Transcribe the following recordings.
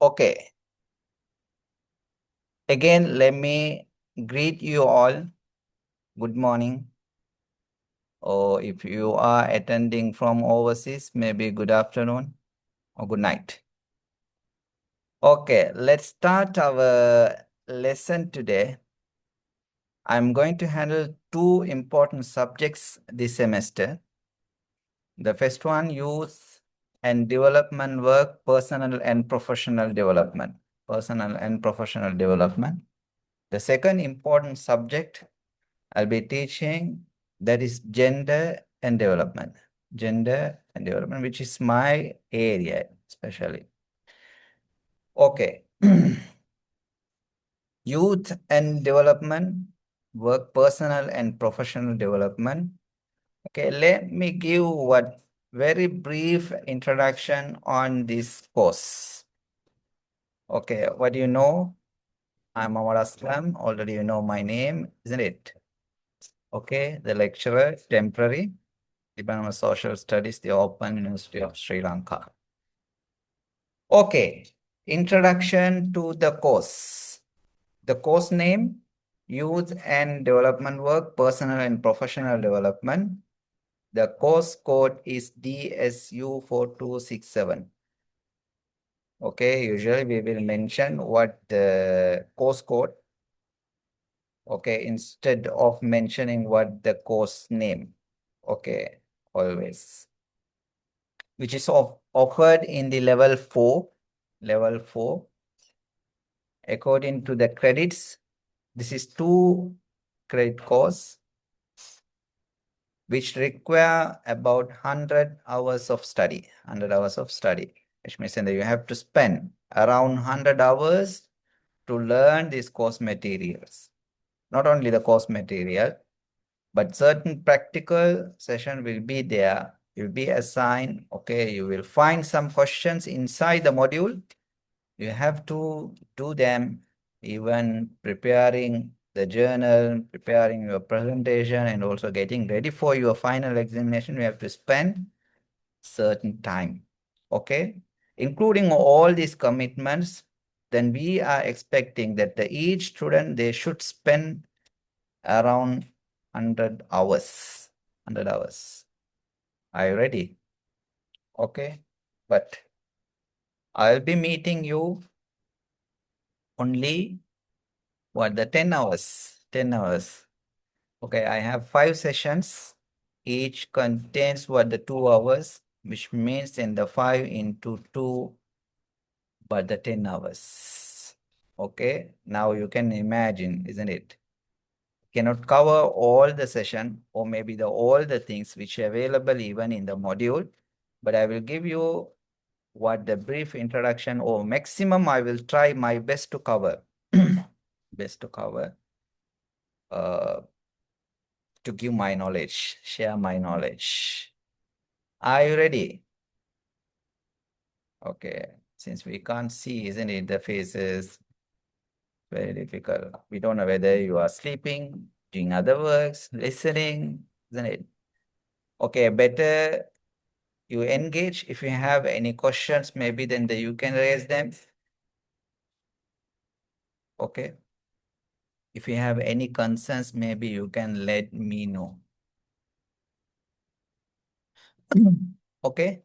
Okay. Again, let me greet you all. Good morning. Or if you are attending from overseas, maybe good afternoon or good night. Okay, let's start our lesson today. I'm going to handle two important subjects this semester. The first one, youth and development work, personal and professional development. Personal and professional development. The second important subject I'll be teaching, that is gender and development. Gender and development, which is my area especially. Okay. Youth and development, work, personal and professional development. Okay, let me give what very brief introduction on this course. Okay, what do you know? I'm Muhammad Aslam. Already you know my name, isn't it? Okay, the lecturer, temporary, Department of Social Studies, the Open University of Sri Lanka. Okay, introduction to the course. The course name, Youth and Development Work, Personal and Professional Development. The course code is DSU 4267. Okay, usually we will mention what the course code, okay, instead of mentioning what the course name. Okay, always. Which is offered in the level 4. Level 4. According to the credits, this is 2 credit course which require about 100 hours of study. 100 hours of study, which means that you have to spend around 100 hours to learn these course materials. Not only the course material, but certain practical session will be there. You'll be assigned, okay, you will find some questions inside the module. You have to do them, even preparing the journal, preparing your presentation, and also getting ready for your final examination. You have to spend certain time, okay? Including all these commitments, then we are expecting that each student, they should spend around 100 hours. 100 hours. Are you ready? Okay. But I'll be meeting you only what the 10 hours. 10 hours. Okay, I have 5 sessions. Each contains what the 2 hours, which means in the 5 into 2, but the 10 hours. Okay, now you can imagine, isn't it? Cannot cover all the session or maybe all the things which are available even in the module, but I will give you what the brief introduction or maximum I will try my best to cover. Best to cover, to give my knowledge, share my knowledge. Are you ready? Okay, since we can't see, isn't it, the faces, very difficult. We don't know whether you are sleeping, doing other works, listening, isn't it? Okay, better you engage. If you have any questions, maybe then you can raise them. Okay. If you have any concerns, maybe you can let me know. Okay.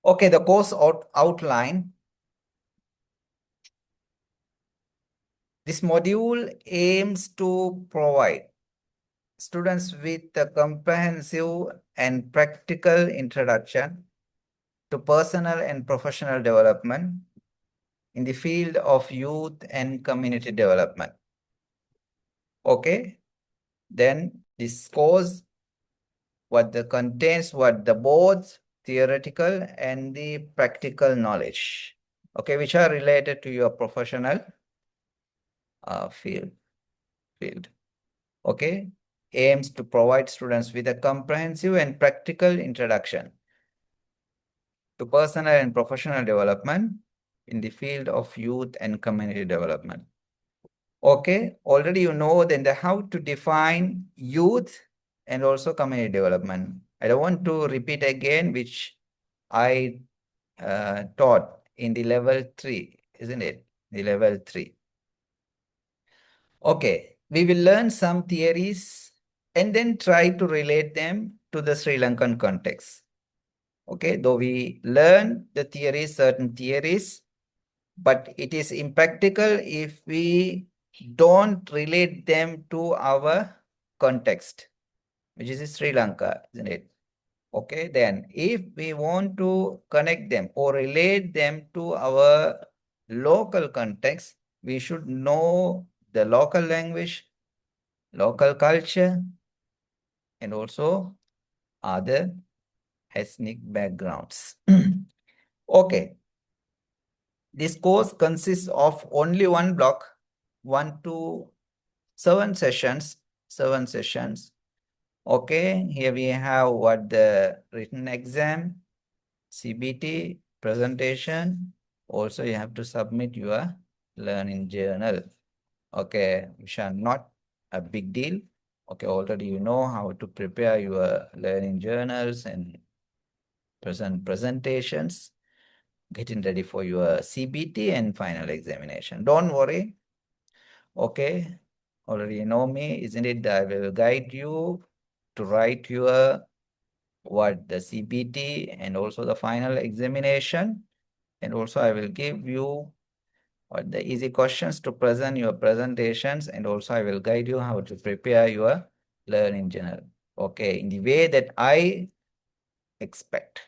Okay, the course outline. This module aims to provide students with a comprehensive and practical introduction to personal and professional development in the field of youth and community development. Okay, then this course, what the contains, what the both theoretical and the practical knowledge, okay, which are related to your professional field. Okay, aims to provide students with a comprehensive and practical introduction to personal and professional development in the field of youth and community development. Okay, already you know then how to define youth and also community development. I don't want to repeat again which I taught in the level 3, isn't it? The level 3. Okay, we will learn some theories and then try to relate them to the Sri Lankan context. Okay, though we learn the theories, certain theories, but it is impractical if we don't relate them to our context, which is Sri Lanka, isn't it? Okay, then if we want to connect them or relate them to our local context, we should know the local language, local culture, and also other ethnic backgrounds. Okay, this course consists of only one block, 1 to 7 sessions, 7 sessions. Okay, here we have what the written exam, CBT, presentation. Also, you have to submit your learning journal. Okay, which are not a big deal. Okay, already you know how to prepare your learning journals and presentations, getting ready for your CBT and final examination. Don't worry. Okay, already you know me, isn't it? I will guide you to write your the CBT and also the final examination. And also I will give you what the easy questions to present your presentations, and also I will guide you how to prepare your learning journal. Okay, in the way that I expect.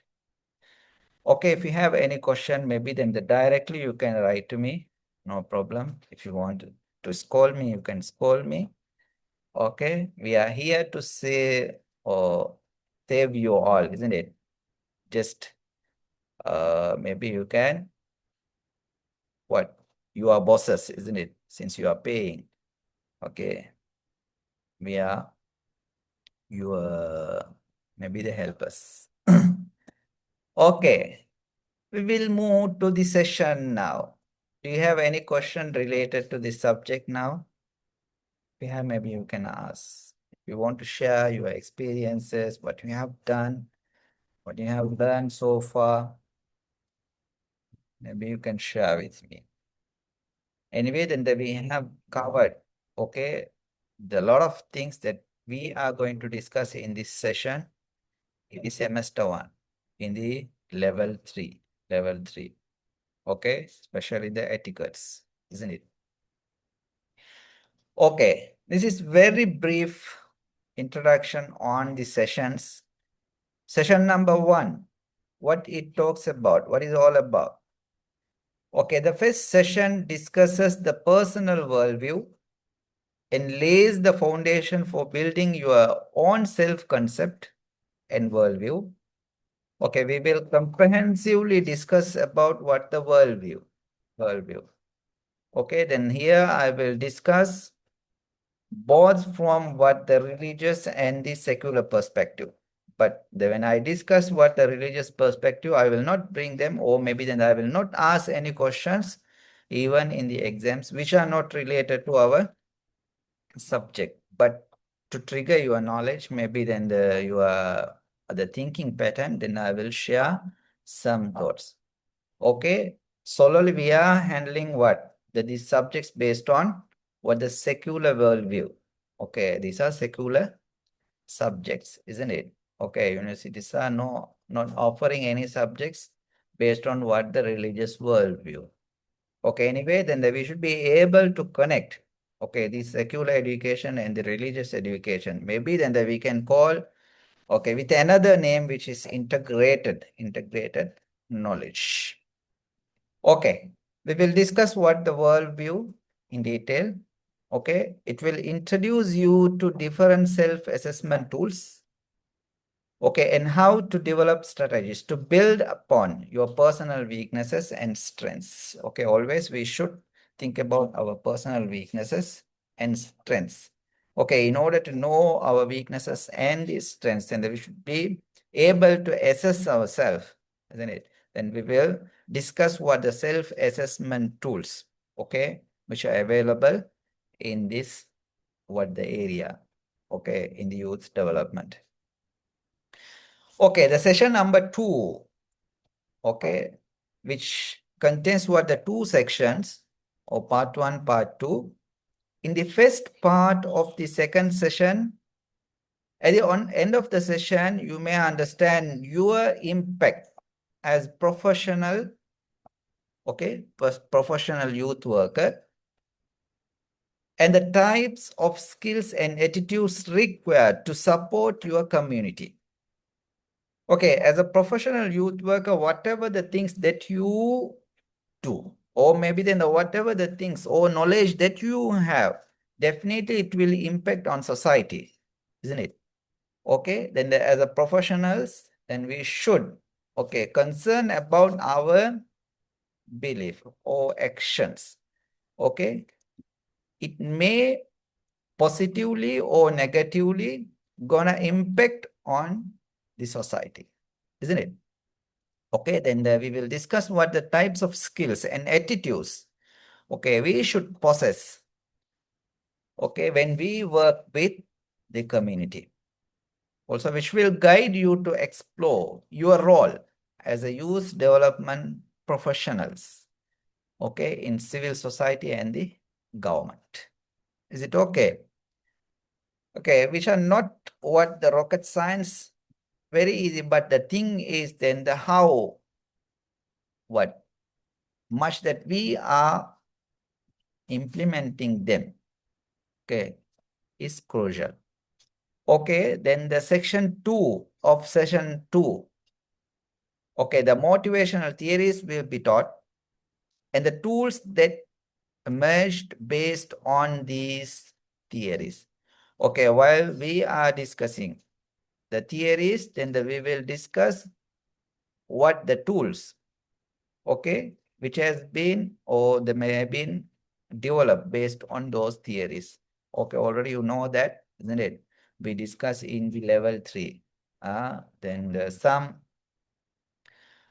Okay, if you have any question, maybe then directly you can write to me. No problem. If you want to scold me, you can scold me. Okay, we are here to say or save you all, isn't it? Just maybe you can you are bosses, isn't it? Since you are paying. Okay, we are your maybe they help us. Okay, we will move to the session now. Do you have any question related to this subject now? If you have, maybe you can ask. If you want to share your experiences, what you have done, what you have learned so far, maybe you can share with me. Anyway, then we have covered, okay, the lot of things that we are going to discuss in this session in the semester 1, in the level 3, level 3, okay, especially the etiquettes, isn't it? Okay, this is very brief introduction on the sessions. Session number 1, what it talks about, what is all about. Okay, the first session discusses the personal worldview and lays the foundation for building your own self-concept and worldview. Okay, we will comprehensively discuss about what the worldview. Okay, then here I will discuss both from what the religious and the secular perspective. But when I discuss what the religious perspective, I will not bring them, or maybe then I will not ask any questions even in the exams which are not related to our subject. But to trigger your knowledge, maybe then the thinking pattern, then I will share some thoughts. Okay, solely we are handling what? These subjects based on what the secular worldview. Okay, these are secular subjects, isn't it? Okay, universities are not offering any subjects based on what the religious worldview. Okay, anyway, then we should be able to connect, okay, the secular education and the religious education. Maybe then we can call, okay, with another name, which is integrated knowledge. Okay, we will discuss what the worldview in detail. Okay, it will introduce you to different self-assessment tools. Okay, and how to develop strategies to build upon your personal weaknesses and strengths. Okay, always we should think about our personal weaknesses and strengths. Okay, in order to know our weaknesses and strengths, then we should be able to assess ourselves, isn't it? Then we will discuss what the self-assessment tools, okay, which are available in this, what the area, okay, in the youth development. Okay, the session number 2, okay, which contains what the two sections or part 1, part 2. In the first part of the second session, at the end of the session, you may understand your impact as professional, okay, professional youth worker, and the types of skills and attitudes required to support your community. Okay, as a professional youth worker, whatever the things that you do, or maybe then whatever the things or knowledge that you have, definitely it will impact on society, isn't it? Okay, then as a professionals, then we should, okay, concern about our belief or actions. Okay, it may positively or negatively gonna impact on the society, isn't it? Okay, then we will discuss what the types of skills and attitudes, okay, we should possess, okay, when we work with the community. Also, which will guide you to explore your role as a youth development professionals, okay, in civil society and the government. Is it okay? Okay, which are not what the rocket science, very easy, but the thing is then the how, what much that we are implementing them, okay, is crucial. Okay, then the section 2 of session 2, okay, the motivational theories will be taught and the tools that emerged based on these theories. Okay, while we are discussing the theories, then we will discuss what the tools, okay, which has been or they may have been developed based on those theories. Okay, already you know that, isn't it? We discussed in the level 3. Then some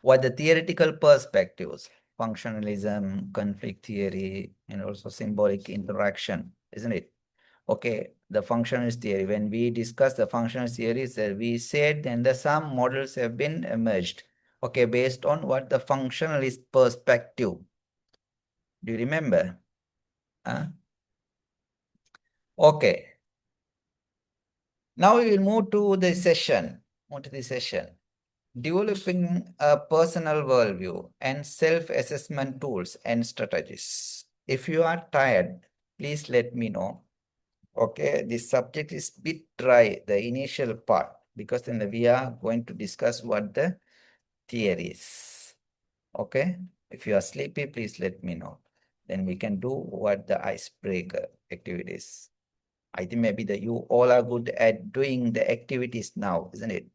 what the theoretical perspectives, functionalism, conflict theory, and also symbolic interaction, isn't it? Okay, the functionalist theory. When we discuss the functionalist theories, we said then the some models have been emerged. Okay, based on what the functionalist perspective. Do you remember? Okay. Now we will move to the session. Developing a personal worldview and self-assessment tools and strategies. If you are tired, please let me know. Okay, this subject is bit dry, the initial part, because then we are going to discuss what the theory is. Okay, if you are sleepy, please let me know. Then we can do what the icebreaker activities. I think maybe that you all are good at doing the activities now, isn't it?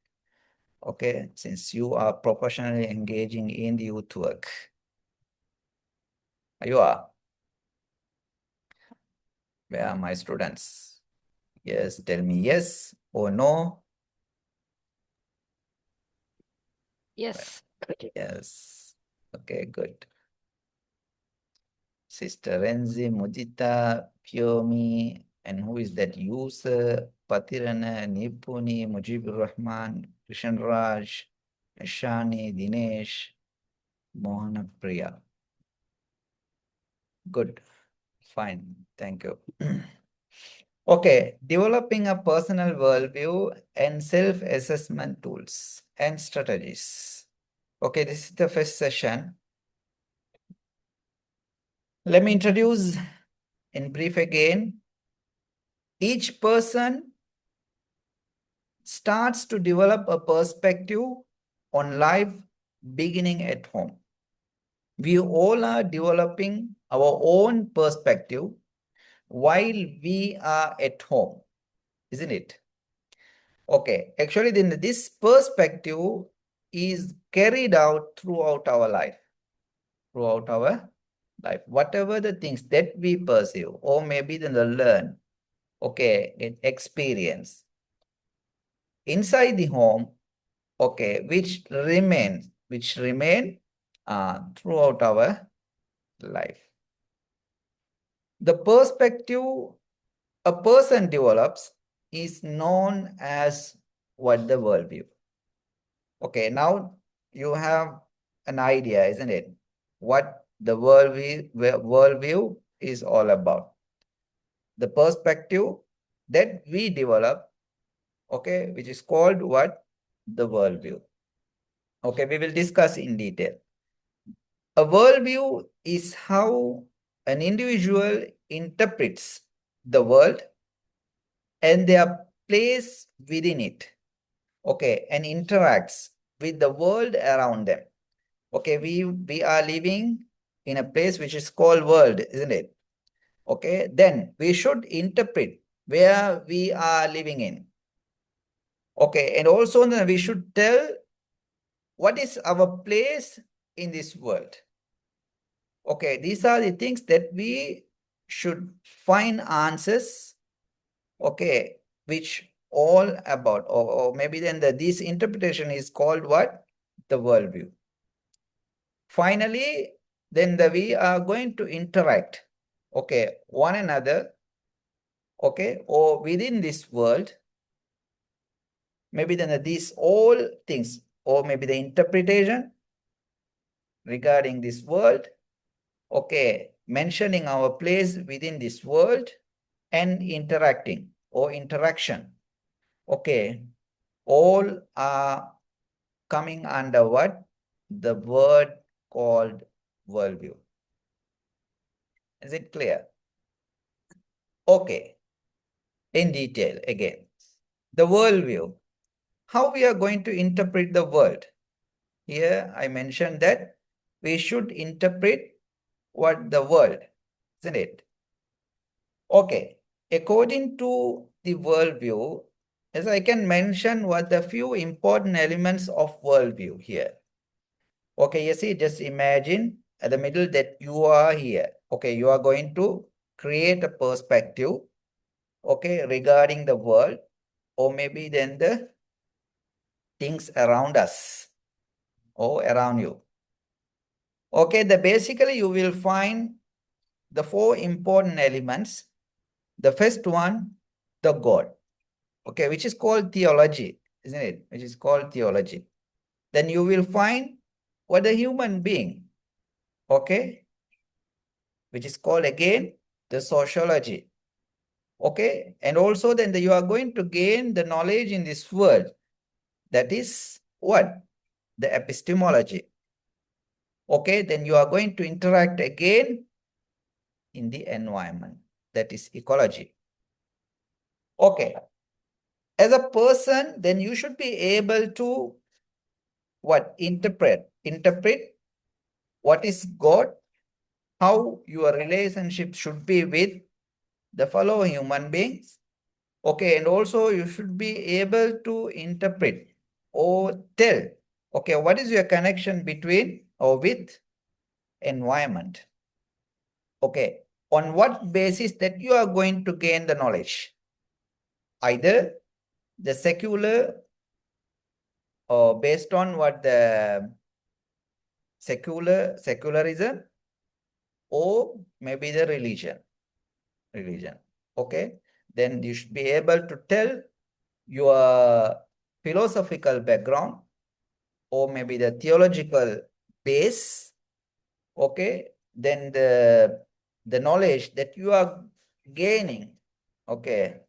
Okay, since you are professionally engaging in the youth work. You are. Where are my students? Yes, tell me yes or no. Yes. Yes. Okay, good. Sister Renzi, Mudita, Piomi, and who is that user? Patirana, Nipuni, Mujibur Rahman, Krishan Raj, Shani, Dinesh, Mohana Priya. Good. Fine. Thank you. Okay, developing a personal worldview and self-assessment tools and strategies. Okay, this is the first session. Let me introduce in brief again. Each person starts to develop a perspective on life beginning at home. We all are developing our own perspective while we are at home, isn't it? Okay, actually then this perspective is carried out throughout our life. Whatever the things that we perceive or maybe then learn, okay, get experience inside the home, okay, which remain throughout our life. The perspective a person develops is known as what the worldview. Okay, now you have an idea, isn't it? What the worldview is all about. The perspective that we develop, okay, which is called what? The worldview. Okay, we will discuss in detail. A worldview is how an individual interprets the world and their place within it, okay, and interacts with the world around them. Okay, we are living in a place which is called world, isn't it? Okay, then we should interpret where we are living in. Okay, and also then we should tell what is our place in this world. Okay, these are the things that we should find answers, okay, which all about, or maybe then this interpretation is called what? The worldview. Finally, then we are going to interact, okay, one another, okay, or within this world, maybe then these all things, or maybe the interpretation regarding this world, okay, mentioning our place within this world and interacting or interaction, okay, all are coming under what? The word called worldview. Is it clear? Okay, in detail again. The worldview, how we are going to interpret the world. Here I mentioned that we should interpret what the world, isn't it? Okay, according to the worldview, as I can mention what the few important elements of worldview here. Okay, you see, just imagine at the middle that you are here. Okay, you are going to create a perspective, okay, regarding the world, or maybe then the things around us or around you. Okay, basically you will find the four important elements. The first one, the God, okay, which is called theology, isn't it? Which is called theology. Then you will find what a human being, okay, which is called again the sociology. Okay, and also then you are going to gain the knowledge in this world. That is what? The epistemology. Okay, then you are going to interact again in the environment. That is ecology. Okay, as a person, then you should be able to what? Interpret what is God, how your relationship should be with the fellow human beings. Okay, and also you should be able to interpret or tell, okay, what is your connection between or with environment? Okay, on what basis that you are going to gain the knowledge? Either the secular or based on what the secularism, or maybe the religion. Okay, then you should be able to tell your philosophical background or maybe the theological base. Okay, then the knowledge that you are gaining, okay,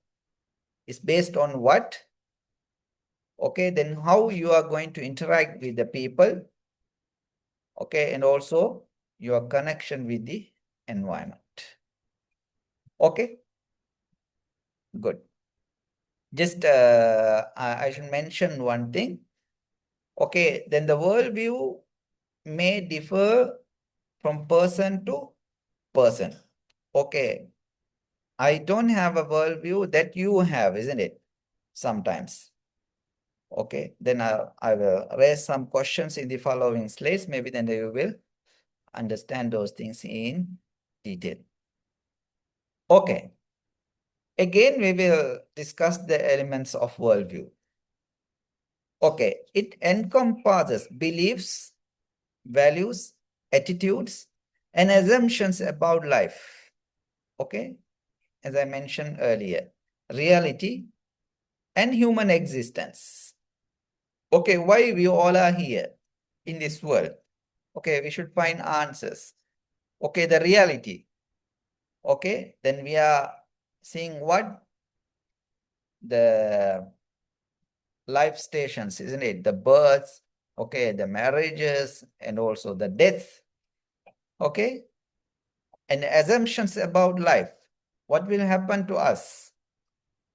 is based on what? Okay, then how you are going to interact with the people, okay, and also your connection with the environment. Okay, good. Just I should mention one thing. Okay, then the worldview may differ from person to person. Okay, I don't have a worldview that you have, isn't it? Sometimes. Okay, then I will raise some questions in the following slides. Maybe then you will understand those things in detail. Okay, again, we will discuss the elements of worldview. Okay, it encompasses beliefs, values, attitudes, and assumptions about life. Okay, as I mentioned earlier, reality and human existence. Okay, why we all are here in this world? Okay, we should find answers. Okay, the reality. Okay, then we are seeing what the life stations, isn't it? The births, okay, the marriages, and also the death. Okay, and assumptions about life. What will happen to us?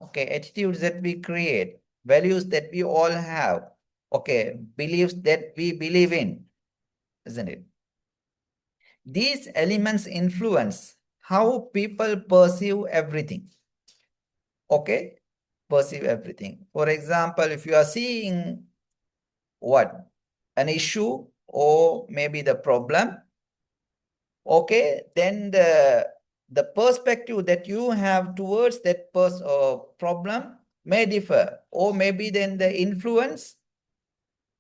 Okay, attitudes that we create, values that we all have. Okay, beliefs that we believe in, isn't it? These elements influence how people perceive everything. Okay, perceive everything. For example, if you are seeing what? An issue or maybe the problem, okay, then the perspective that you have towards that problem may differ, or maybe then the influence,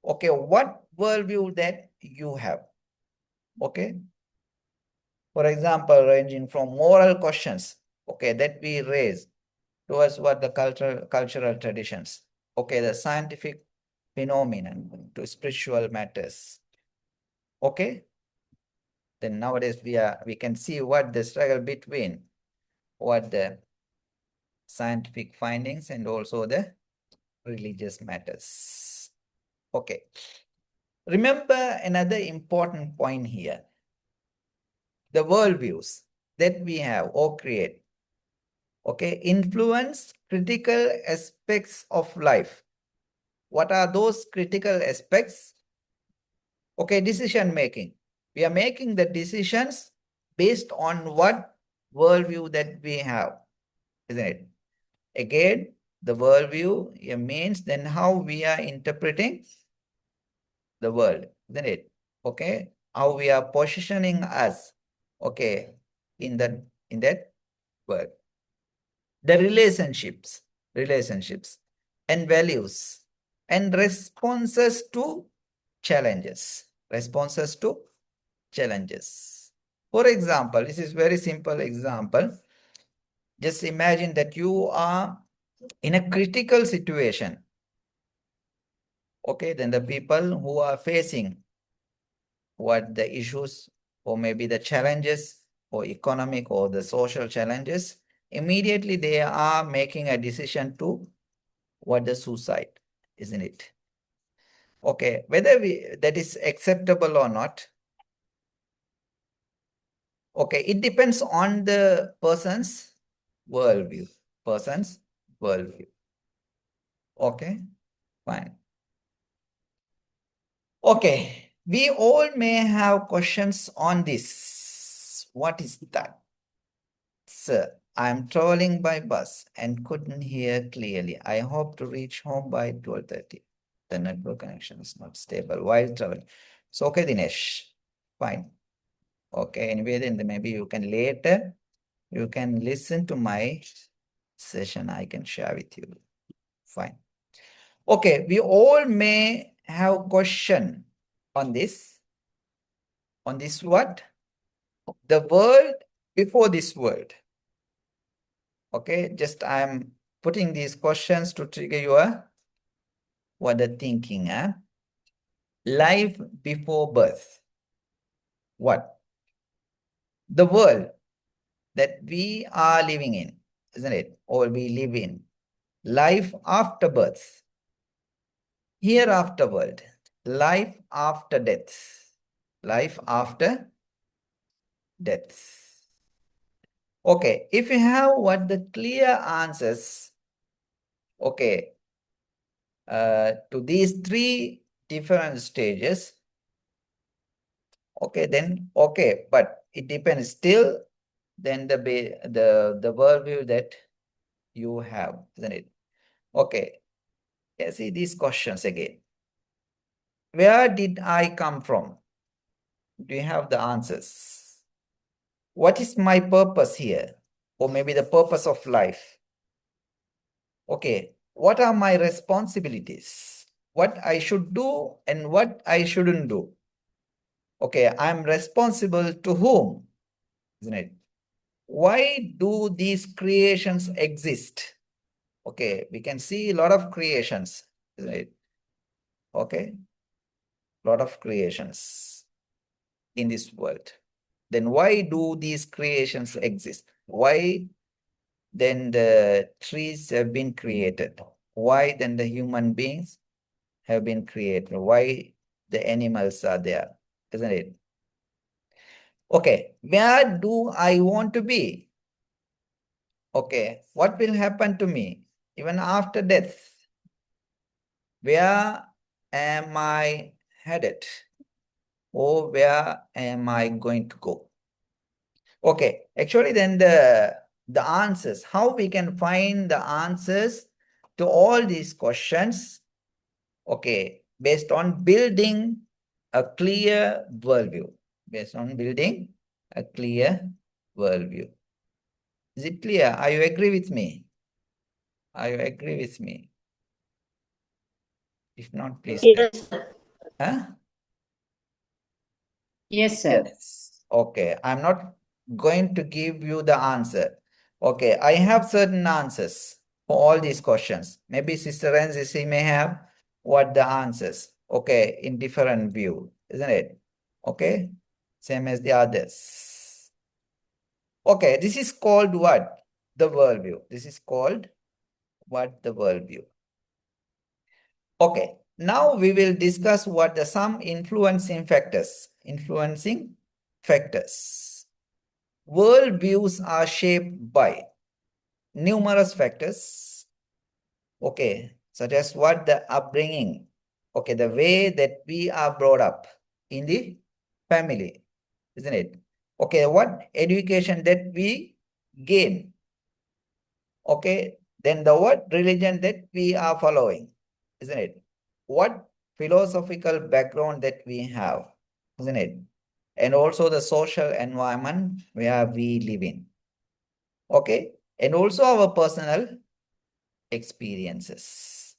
okay, what worldview that you have, okay. For example, ranging from moral questions, okay, that we raise towards what the cultural traditions, okay, the scientific phenomenon to spiritual matters, okay. Then nowadays we can see what the struggle between what the scientific findings and also the religious matters. Okay. Remember another important point here. The worldviews that we have or create, okay, influence critical aspects of life. What are those critical aspects? Okay, decision making. We are making the decisions based on what worldview that we have, isn't it? Again, the worldview means then how we are interpreting the world, isn't it? Okay, how we are positioning us, okay, in that world. The relationships and values and responses to challenges. For example, this is very simple example. Just imagine that you are in a critical situation. Okay, then the people who are facing what the issues or maybe the challenges or economic or the social challenges, immediately they are making a decision to what the suicide, isn't it? Okay, whether that is acceptable or not, okay, it depends on the person's worldview. Person's worldview. Okay, fine. Okay, we all may have questions on this. What is that? Sir, I'm traveling by bus and couldn't hear clearly. I hope to reach home by 12:30. The network connection is not stable while traveling. So, okay, Dinesh, fine. Okay, anyway, then maybe you can later, you can listen to my session. I can share with you. Fine. Okay, we all may have question on this. On this what? The world before this world. Okay, just I'm putting these questions to trigger your what the thinking, huh? Life before birth. What? The world that we are living in, isn't it? Or we live in. Life after birth. Hereafter world. Life after death. Life after death. Okay, if you have what the clear answers, okay, to these three different stages, okay, then okay, but it depends still then the worldview that you have, isn't it? Okay, yeah, see these questions again. Where did I come from? Do you have the answers? What is my purpose here? Or maybe the purpose of life? Okay, what are my responsibilities? What I should do and what I shouldn't do? Okay, I'm responsible to whom? Isn't it? Why do these creations exist? Okay, we can see a lot of creations, isn't it? Okay, lot of creations. in this world. Then why do these creations exist? Why then the trees have been created? Why then the human beings have been created? Why the animals are there? Isn't it? Okay, where do I want to be? Okay, what will happen to me even after death? Where am I headed? Or where am I going to go? Okay, actually then the answers, how we can find the answers to all these questions, okay, based on building a clear worldview, based on building a clear worldview. Is it clear? Are you agree with me? Are you agree with me? If not, please tell. Yes, sir. Huh? Yes, sir. Yes. Okay. I'm not going to give you the answer. Okay. I have certain answers for all these questions. Maybe Sister NCC may have what the answers. Okay. In different view, isn't it? Okay. Same as the others. Okay. This is called what? The worldview. This is called what? The worldview. Okay. Now we will discuss what the some influencing factors. Influencing factors. Worldviews are shaped by numerous factors, okay, such as what the upbringing, okay, the way that we are brought up in the family, isn't it? Okay, what education that we gain, okay, then the what religion that we are following, isn't it? What philosophical background that we have, isn't it? And also the social environment where we live in. Okay, and also our personal experiences.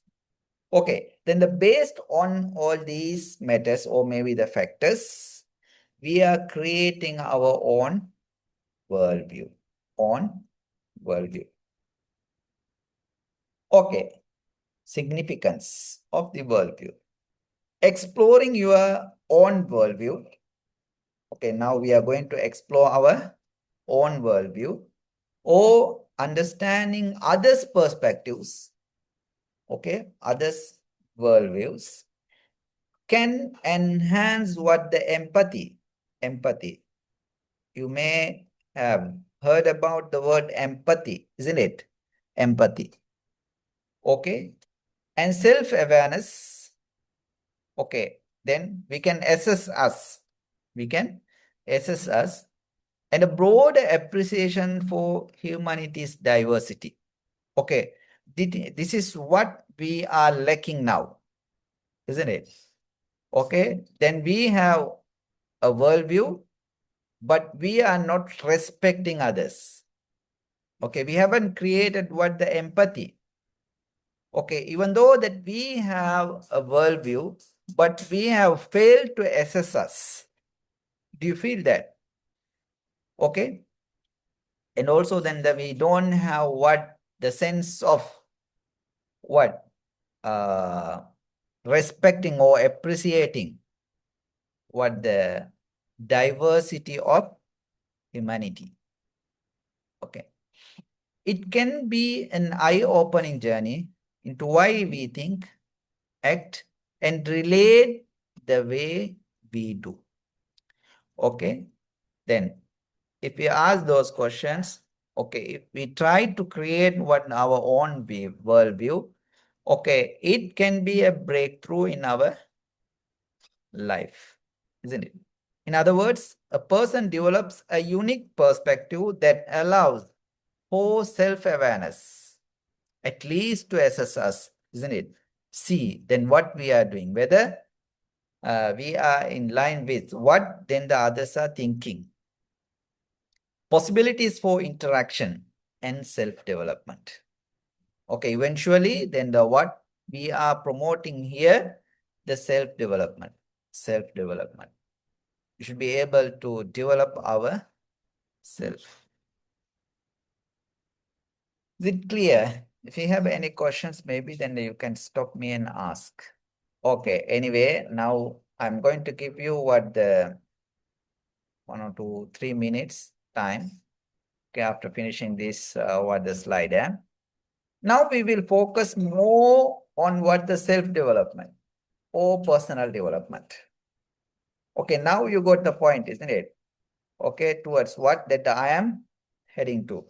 Okay, then the based on all these matters or maybe the factors, we are creating our own worldview. On worldview. Okay, significance of the worldview. Exploring your own worldview. Okay, now we are going to explore our own worldview or understanding others' perspectives, okay, others' worldviews can enhance what the empathy. Empathy. You may have heard about the word empathy, isn't it? Empathy. Okay. And self-awareness. Okay. Then we can assess us. We can assess us and a broader appreciation for humanity's diversity. Okay. This is what we are lacking now, isn't it? Okay. Then we have a worldview, but we are not respecting others. Okay. We haven't created what the empathy. Okay. Even though that we have a worldview, but we have failed to assess us. Do you feel that? Okay. And also then that we don't have what the sense of what respecting or appreciating what the diversity of humanity. Okay. It can be an eye-opening journey into why we think, act, and relate the way we do. Okay. Then if we ask those questions, okay, if we try to create what our own worldview, okay, it can be a breakthrough in our life, isn't it? In other words, a person develops a unique perspective that allows for self-awareness, at least to assess us, isn't it? See then what we are doing, whether we are in line with what then the others are thinking. Possibilities for interaction and self-development. Okay, eventually then the what we are promoting here, the self-development. Self-development. We should be able to develop our self. Is it clear? If you have any questions, maybe then you can stop me and ask. Okay, anyway, now I'm going to give you what the 1 or 2, 3 minutes time. Okay, after finishing this, what the slide. Now we will focus more on what the self-development or personal development. Okay, now you got the point, isn't it? Okay, towards what that I am heading to.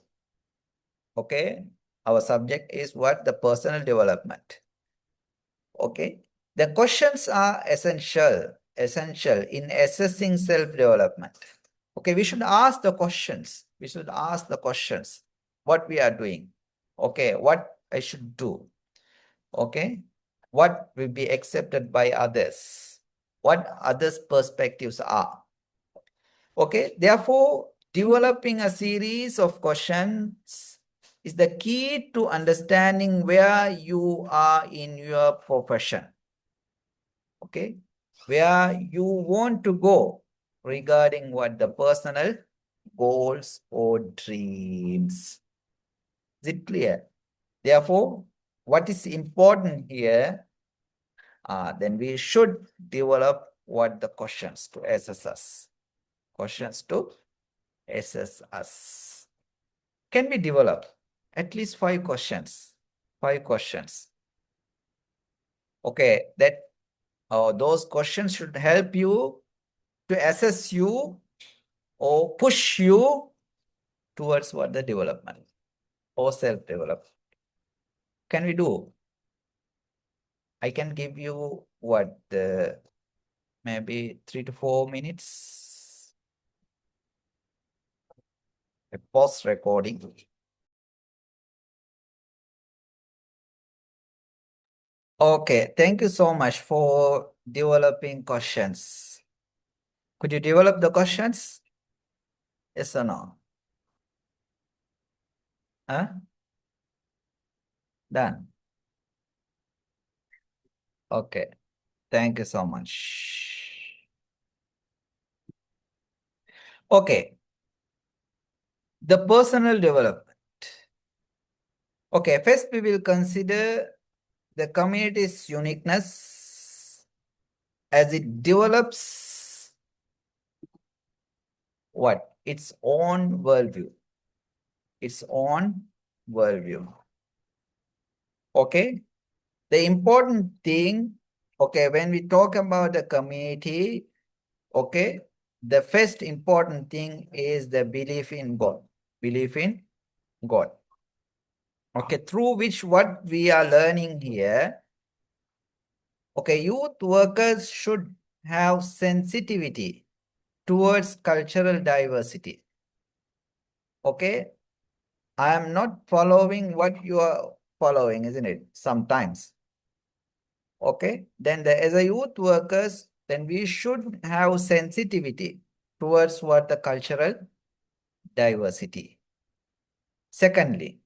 Okay, our subject is what the personal development. Okay, the questions are essential in assessing self-development. Okay, we should ask the questions. We should ask the questions. What we are doing. Okay, what I should do. Okay, what will be accepted by others. What others' perspectives are. Okay, therefore, developing a series of questions is the key to understanding where you are in your profession. Okay, where you want to go regarding what the personal goals or dreams. Is it clear? Therefore, what is important here, then we should develop what the questions to assess us. Questions to assess us. Can we develop at least 5 questions? 5 questions. Okay, that those questions should help you to assess you or push you towards what the development or self-develop. Can we do? I can give you what the maybe 3 to 4 minutes. A pause recording. Okay, thank you so much for developing questions. Could you develop the questions? Yes or no? Huh? Done. Okay, thank you so much. Okay, the personal development. Okay, first we will consider the community's uniqueness as it develops what? Its own worldview. Its own worldview. Okay, the important thing, okay, when we talk about the community, okay, the first important thing is the belief in God. Belief in God. Okay, through which what we are learning here, okay, youth workers should have sensitivity towards cultural diversity. Okay, I am not following what you are following, isn't it? Sometimes. Okay, then as a youth workers, then we should have sensitivity towards what the cultural diversity. Secondly,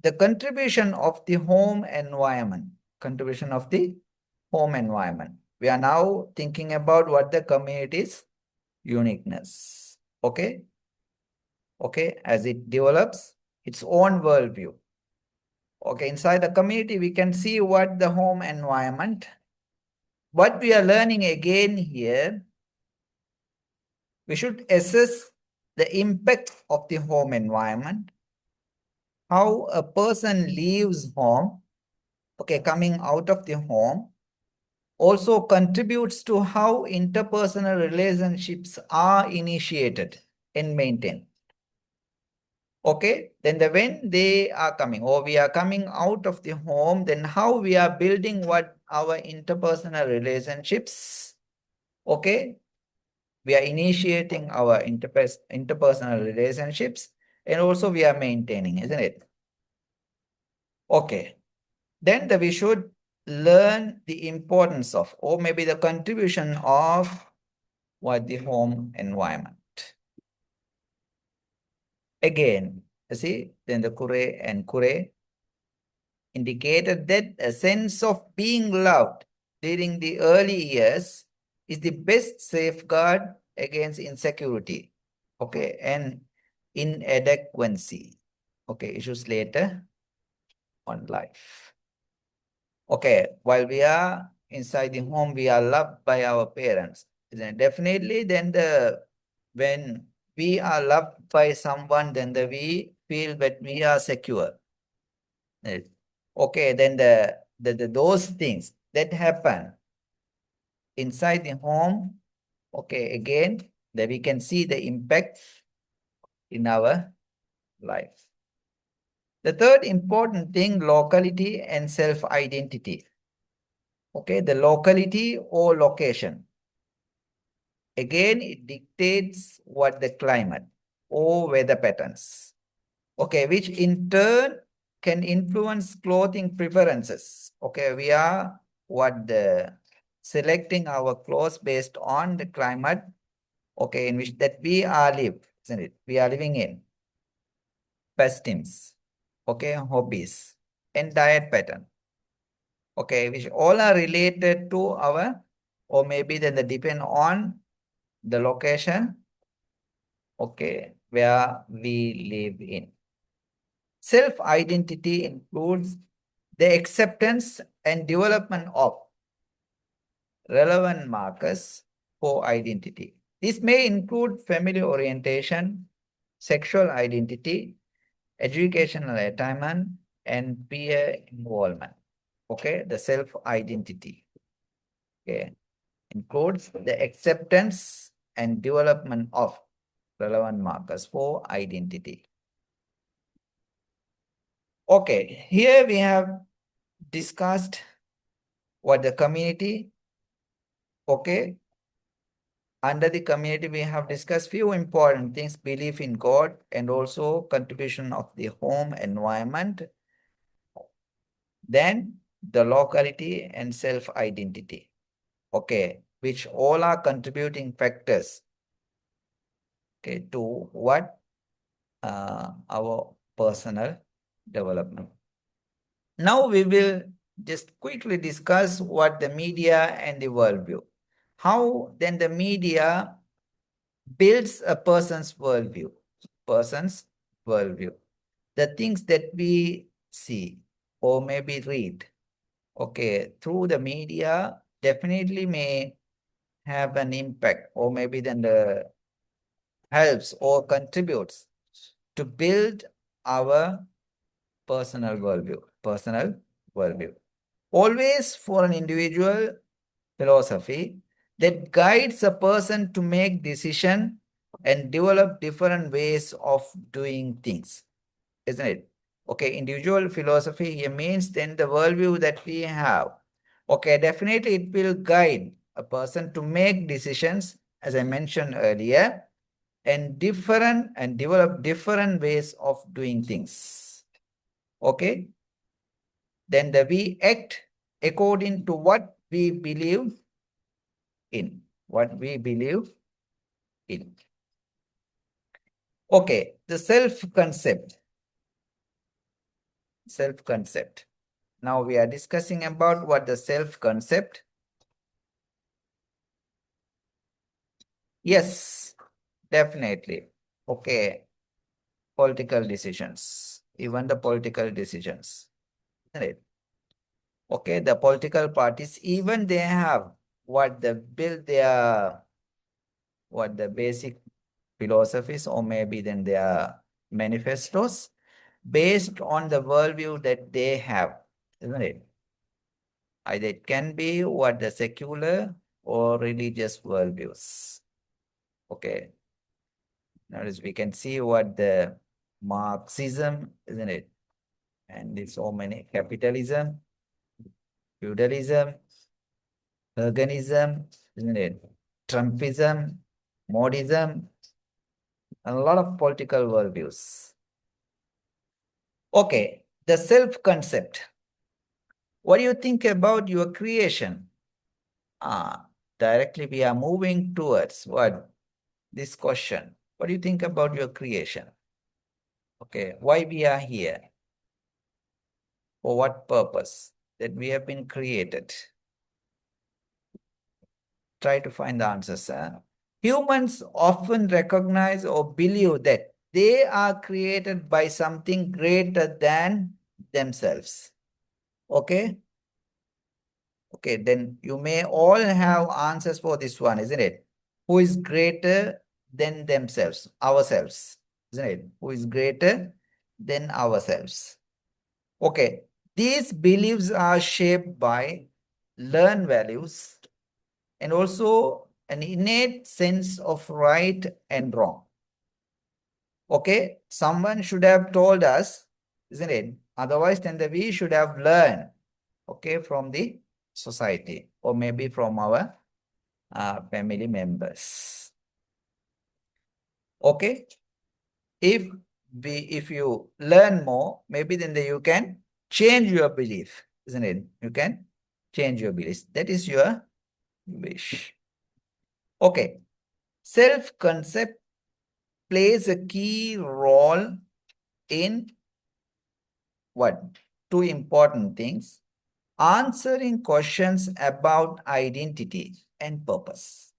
the contribution of the home environment. Contribution of the home environment. We are now thinking about what the community's uniqueness. Okay. Okay. As it develops its own worldview. Okay. Inside the community, we can see what the home environment. What we are learning again here, we should assess the impact of the home environment, how a person leaves home, okay, coming out of the home, also contributes to how interpersonal relationships are initiated and maintained. Okay, then when they are coming or we are coming out of the home, then how we are building what our interpersonal relationships, okay, we are initiating our interpersonal relationships and also we are maintaining, isn't it? Okay, then we should learn the importance of or maybe the contribution of what the home environment. Again, see, then the Kure and Kure indicated that a sense of being loved during the early years is the best safeguard against insecurity, okay, and inadequacy, okay, issues later on life. Okay, while we are inside the home, we are loved by our parents. Then definitely, then when we are loved by someone, then we feel that we are secure. Yes. Okay, then those things that happen inside the home, okay, again, that we can see the impact in our life. The third important thing, locality and self-identity. Okay, the locality or location. Again, it dictates what the climate or weather patterns. Okay, which in turn can influence clothing preferences. Okay, we are what the selecting our clothes based on the climate, okay, in which that we are live, isn't it? We are living in pastimes, okay, hobbies, and diet pattern. Okay, which all are related to our, or maybe then they depend on the location, okay, where we live in. Self-identity includes the acceptance and development of relevant markers for identity. This may include family orientation, sexual identity, educational attainment, and peer involvement. Okay, the self-identity. Okay, includes the acceptance and development of relevant markers for identity. Okay, here we have discussed what the community, okay. Under the community, we have discussed few important things, belief in God and also contribution of the home environment. Then the locality and self-identity, okay, which all are contributing factors, okay, to what our personal development. Now we will just quickly discuss what the media and the worldview. How then the media builds a person's worldview. Person's worldview. The things that we see or maybe read, okay, through the media definitely may have an impact, or maybe then the helps or contributes to build our personal worldview. Personal worldview. Always for an individual philosophy that guides a person to make decision and develop different ways of doing things, isn't it? Okay, individual philosophy here means then the worldview that we have. Okay, definitely it will guide a person to make decisions, as I mentioned earlier, and develop different ways of doing things. Okay, then we act according to what we believe in. What we believe in. Okay, the self-concept. Self-concept. Now we are discussing about what the self-concept. Yes, definitely. Okay, political decisions. Even the political decisions. Right. Okay, the political parties, even they have what the build their what the basic philosophies or maybe then their manifestos based on the worldview that they have, isn't it? Either it can be what the secular or religious worldviews. Okay. Notice we can see what the Marxism, isn't it? And there's so many capitalism, feudalism, organism, isn't it? Trumpism, Modism, and a lot of political worldviews. Okay, the self-concept. What do you think about your creation? Directly we are moving towards what? This question. What do you think about your creation? Okay, why we are here? For what purpose that we have been created? Try to find the answers. Humans often recognize or believe that they are created by something greater than themselves. Okay? Okay, then you may all have answers for this one, isn't it? Who is greater than themselves, ourselves, isn't it? Who is greater than ourselves? Okay, these beliefs are shaped by learned values and also an innate sense of right and wrong. Okay, someone should have told us, isn't it? Otherwise, then we should have learned, okay, from the society or maybe from our family members. Okay, if if you learn more, maybe then you can change your belief, isn't it? You can change your beliefs. That is your wish. Okay, self-concept plays a key role in what? Two important things. Answering questions about identity and purpose.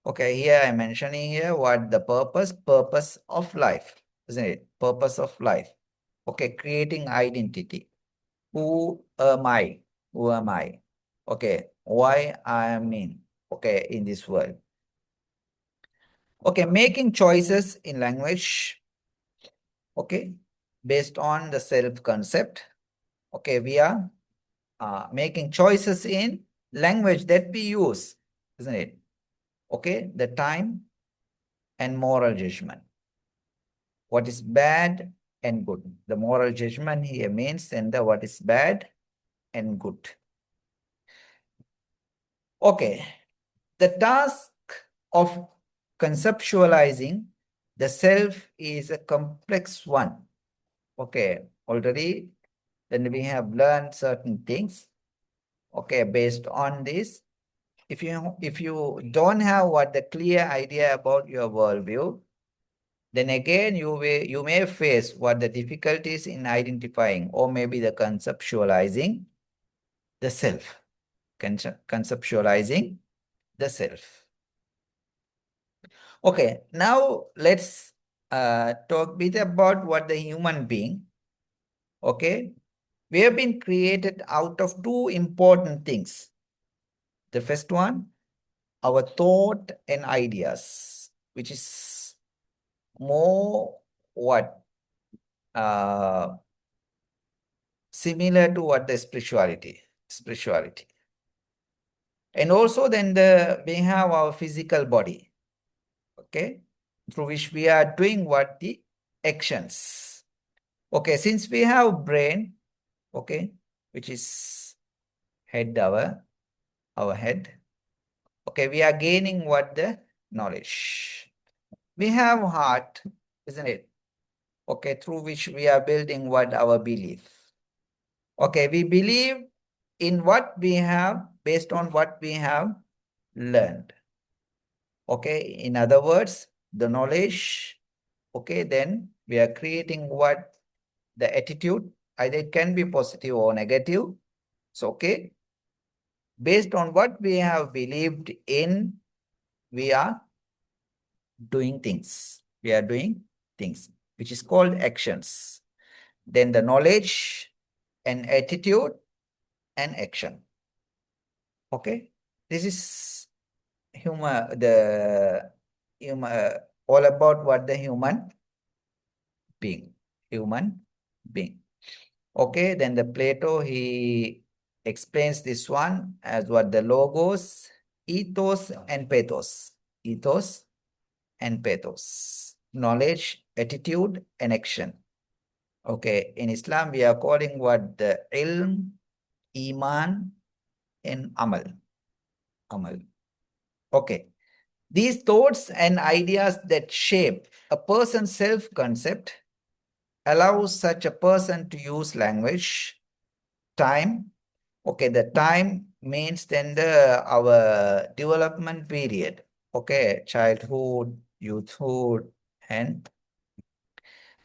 Okay, here I'm mentioning here what the purpose of life, isn't it? Purpose of life. Okay, creating identity. Who am I? Who am I? Okay, why I am in, okay, in this world. Okay, making choices in language, okay, based on the self-concept. Okay, we are making choices in language that we use, isn't it? Okay, the time and moral judgment. What is bad and good. The moral judgment here means and the what is bad and good. Okay, the task of conceptualizing the self is a complex one. Okay, already then we have learned certain things. Okay, based on this, if you don't have what the clear idea about your worldview, then again you may face what the difficulties in identifying or maybe the conceptualizing the self. Conceptualizing the self. Okay, now let's talk a bit about what the human being. Okay, we have been created out of two important things. The first one, our thought and ideas, which is more what similar to what the spirituality. And also then we have our physical body, okay, through which we are doing what the actions. Okay, since we have brain, okay, which is head, our head. Okay, we are gaining what the knowledge. We have heart, isn't it? Okay, through which we are building what our belief. Okay, we believe in what we have based on what we have learned. Okay, in other words, the knowledge, okay, then we are creating what the attitude, either it can be positive or negative. So, okay, based on what we have believed in, we are doing things. We are doing things, which is called actions. Then the knowledge and attitude and action. Okay, this is human all about what the human being. Human being. Okay, then the Plato he explains this one as what the logos, ethos, and pathos. Ethos and pathos. Knowledge, attitude, and action. Okay, in Islam, we are calling what the ilm, iman, and amal. Amal. Okay. These thoughts and ideas that shape a person's self-concept allows such a person to use language, time. Okay, the time means then our development period. Okay, childhood, youthhood, and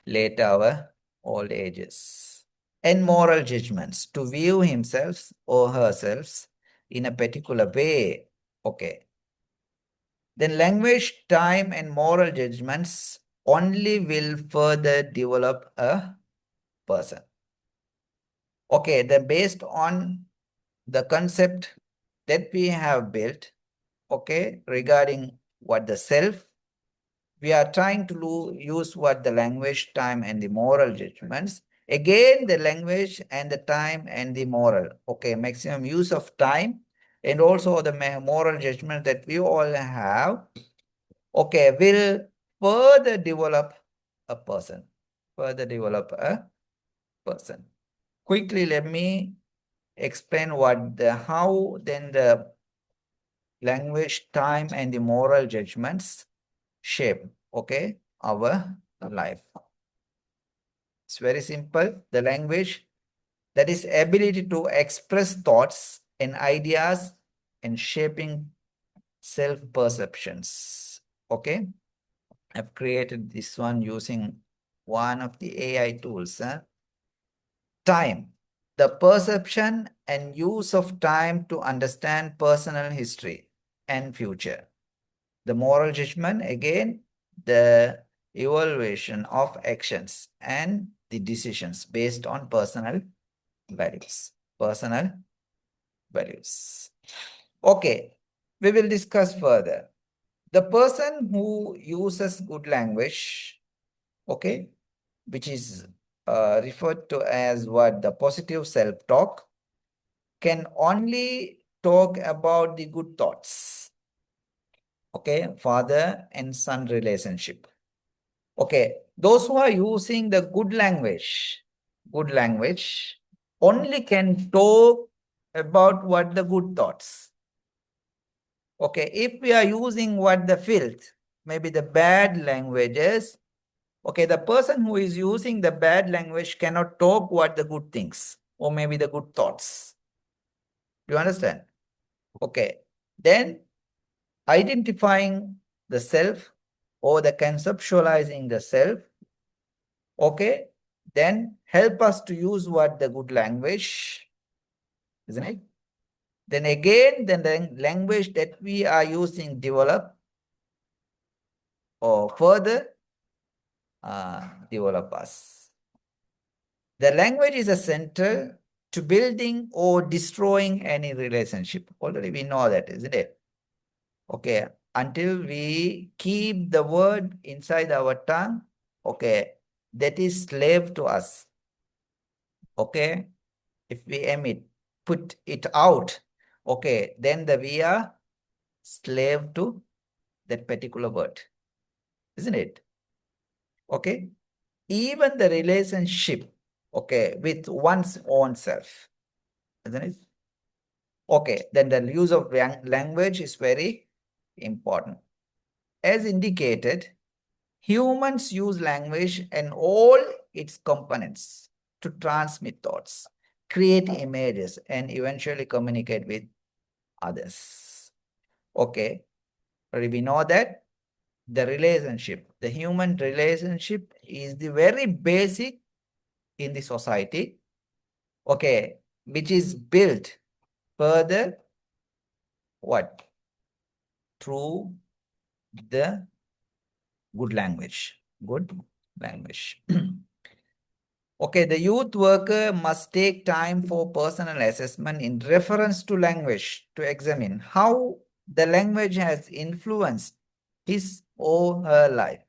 later our old ages. And moral judgments to view himself or herself in a particular way. Okay. Then language, time, and moral judgments only will further develop a person. Okay, then based on the concept that we have built, okay, regarding what the self, we are trying to use what the language, time, and the moral judgments. Again, the language and the time and the moral. Okay, maximum use of time and also the moral judgment that we all have. Okay, will further develop a person. Further develop a person. Quickly, let me explain how then the language, time, and the moral judgments shape, okay, our life. It's very simple. The language, that is ability to express thoughts and ideas and shaping self-perceptions. Okay, I've created this one using one of the AI tools. Time, the perception and use of time to understand personal history and future. The moral judgment, again, the evaluation of actions and the decisions based on personal values. Personal values. Okay, we will discuss further. The person who uses good language, okay, which is referred to as what the positive self-talk, can only talk about the good thoughts. Okay, father and son relationship. Okay, those who are using the good language only can talk about what the good thoughts. Okay, if we are using what the filth, maybe the bad languages, okay, the person who is using the bad language cannot talk what the good things or maybe the good thoughts. Do you understand? Okay, then identifying the self or the conceptualizing the self, okay, then help us to use what the good language, isn't it? Then again, then the language that we are using develop or further develop us. The language is a center to building or destroying any relationship. Already we know that, isn't it? Okay, until we keep the word inside our tongue, okay, that is slave to us. Okay, if we emit, put it out, okay, then we are slave to that particular word, isn't it? Okay, even the relationship, okay, with one's own self, isn't it? Okay, then the use of language is very important. As indicated, humans use language and all its components to transmit thoughts, create images, and eventually communicate with others. Okay, we know that the relationship, the human relationship is the very basic in the society, okay, which is built further, what? Through the good language. Good language. Okay, the youth worker must take time for personal assessment in reference to language to examine how the language has influenced his or her life.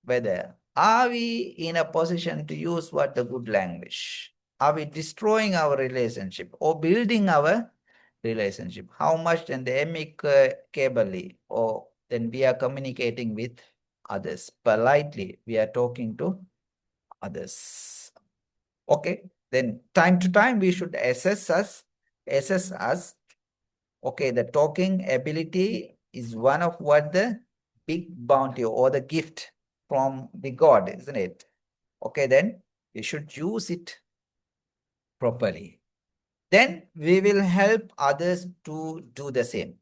Whether are we in a position to use what the good language? Are we destroying our relationship or building our relationship? How much then the amicably or then we are communicating with others politely? We are talking to others. Okay, then time to time we should assess us. Okay, the talking ability is one of what the big bounty or the gift from the God, isn't it? Okay, then we should use it properly. Then we will help others to do the same.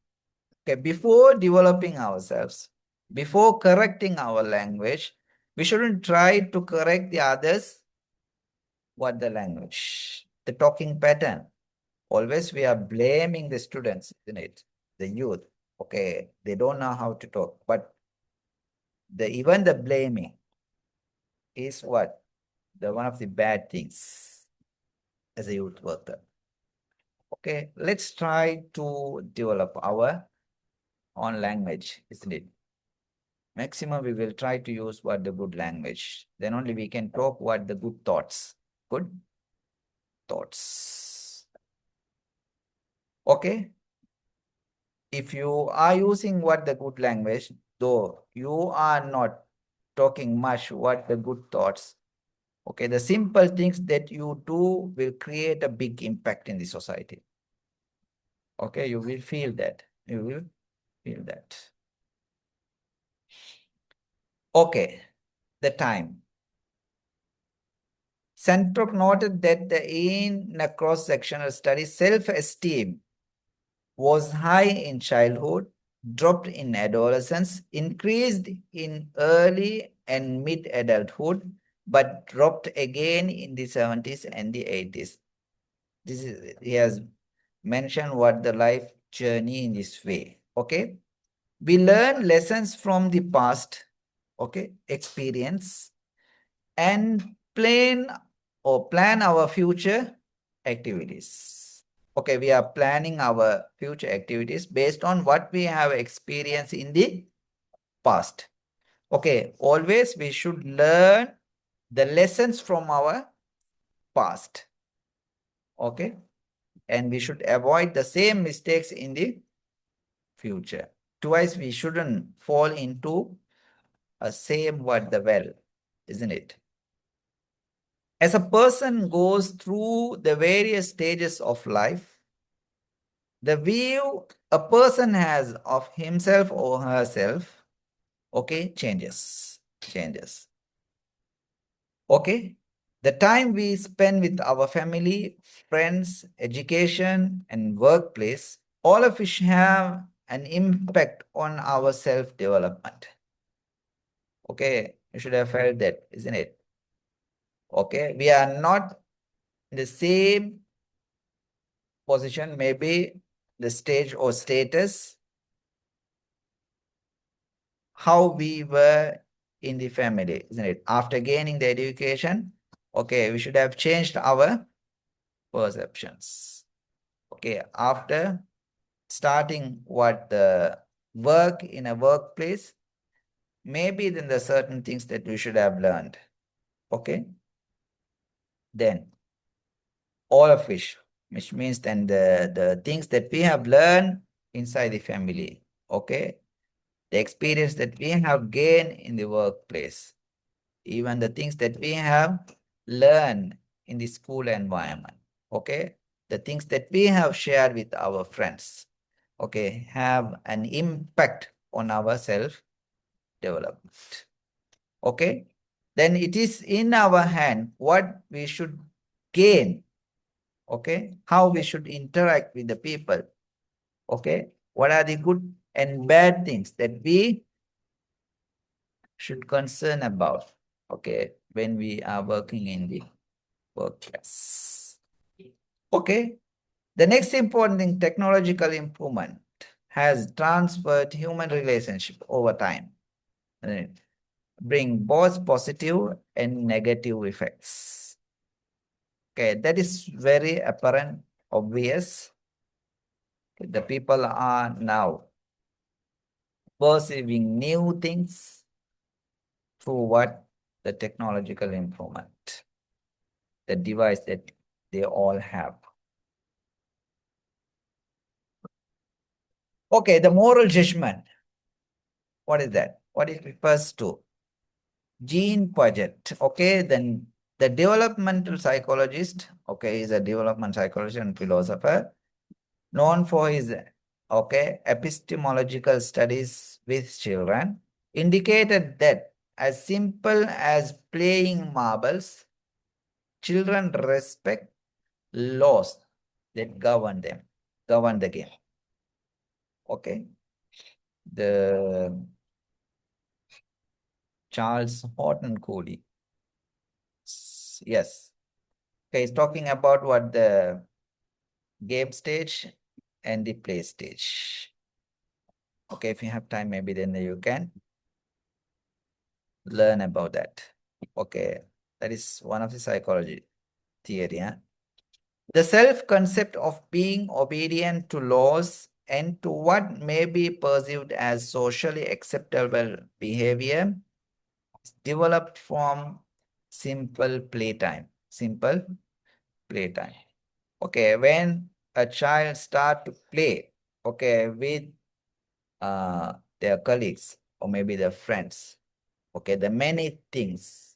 Okay, before developing ourselves, before correcting our language, we shouldn't try to correct the others what the language, the talking pattern. Always we are blaming the students, isn't it? The youth. Okay, they don't know how to talk. But even the blaming is what? The one of the bad things as a youth worker. Okay, let's try to develop our own language, isn't it? Maximum we will try to use what the good language. Then only we can talk what the good thoughts. Good thoughts. Okay. If you are using what the good language, though you are not talking much what the good thoughts, okay, the simple things that you do will create a big impact in the society. Okay, you will feel that. You will feel that. Okay, the time. Sandbrook noted that in a cross-sectional study, self-esteem was high in childhood, dropped in adolescence, increased in early and mid-adulthood, but dropped again in the 70s and the 80s. This is, he has mentioned what the life journey in this way. Okay. We learn lessons from the past, okay, experience, and plan our future activities. Okay, we are planning our future activities based on what we have experienced in the past. Okay, always we should learn the lessons from our past. Okay, and we should avoid the same mistakes in the future. Twice we shouldn't fall into a same what the well, isn't it? As a person goes through the various stages of life, the view a person has of himself or herself, okay, changes. Okay, the time we spend with our family, friends, education, and workplace, all of which have an impact on our self-development. Okay, you should have felt that, isn't it? Okay, we are not in the same position, maybe the stage or status, how we were in the family, isn't it? After gaining the education, okay, we should have changed our perceptions. Okay, after starting what the work in a workplace, maybe then the certain things that we should have learned. Okay, then all of which means then the things that we have learned inside the family, okay, the experience that we have gained in the workplace, even the things that we have learned in the school environment, okay, the things that we have shared with our friends, okay, have an impact on our self development. Okay, then it is in our hand what we should gain, okay, how we should interact with the people, okay, what are the good and bad things that we should concern about, okay, when we are working in the workplace. Okay, the next important thing, technological improvement has transferred human relationship over time, and it bring both positive and negative effects. Okay, that is very apparent, obvious. The people are now perceiving new things through what the technological improvement, the device that they all have. Okay, the moral judgment. What is that? What it refers to? Jean Piaget. Okay, then the developmental psychologist, okay, is a development psychologist and philosopher known for his, okay, epistemological studies with children, indicated that as simple as playing marbles, children respect laws that govern the game. Okay. The Charles Horton Cooley. Yes. Okay, he's talking about what the game stage and the play stage. Okay, if you have time, maybe then you can learn about that. Okay, that is one of the psychology theory. Huh? The self-concept of being obedient to laws and to what may be perceived as socially acceptable behavior is developed from simple playtime. Simple playtime. Okay, when a child start to play, okay, with their colleagues or maybe their friends, okay, the many things,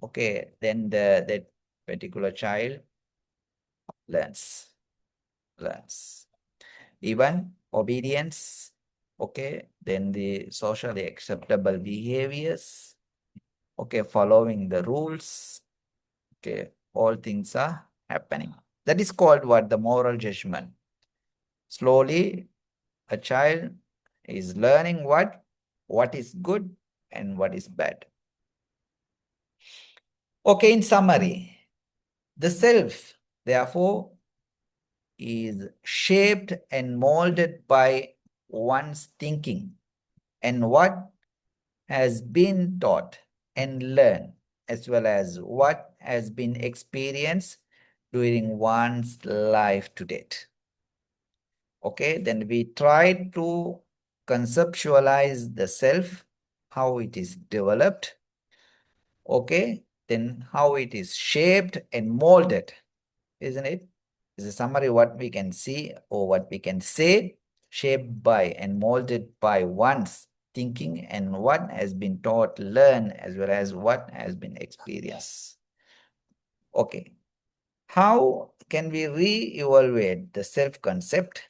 okay, then that particular child learns, learns. Even obedience, okay, then the socially acceptable behaviors, okay, following the rules, okay, all things are happening. That is called what? The moral judgment. Slowly, a child is learning what is good and what is bad. Okay, in summary, the self, therefore, is shaped and molded by one's thinking and what has been taught and learned, as well as what has been experienced during one's life to date. Okay, then we try to conceptualize the self, how it is developed, okay, then how it is shaped and molded, isn't it? Is a summary what we can see or what we can say, shaped by and molded by one's thinking and what has been taught, learned, as well as what has been experienced. Okay. How can we re-evaluate the self-concept?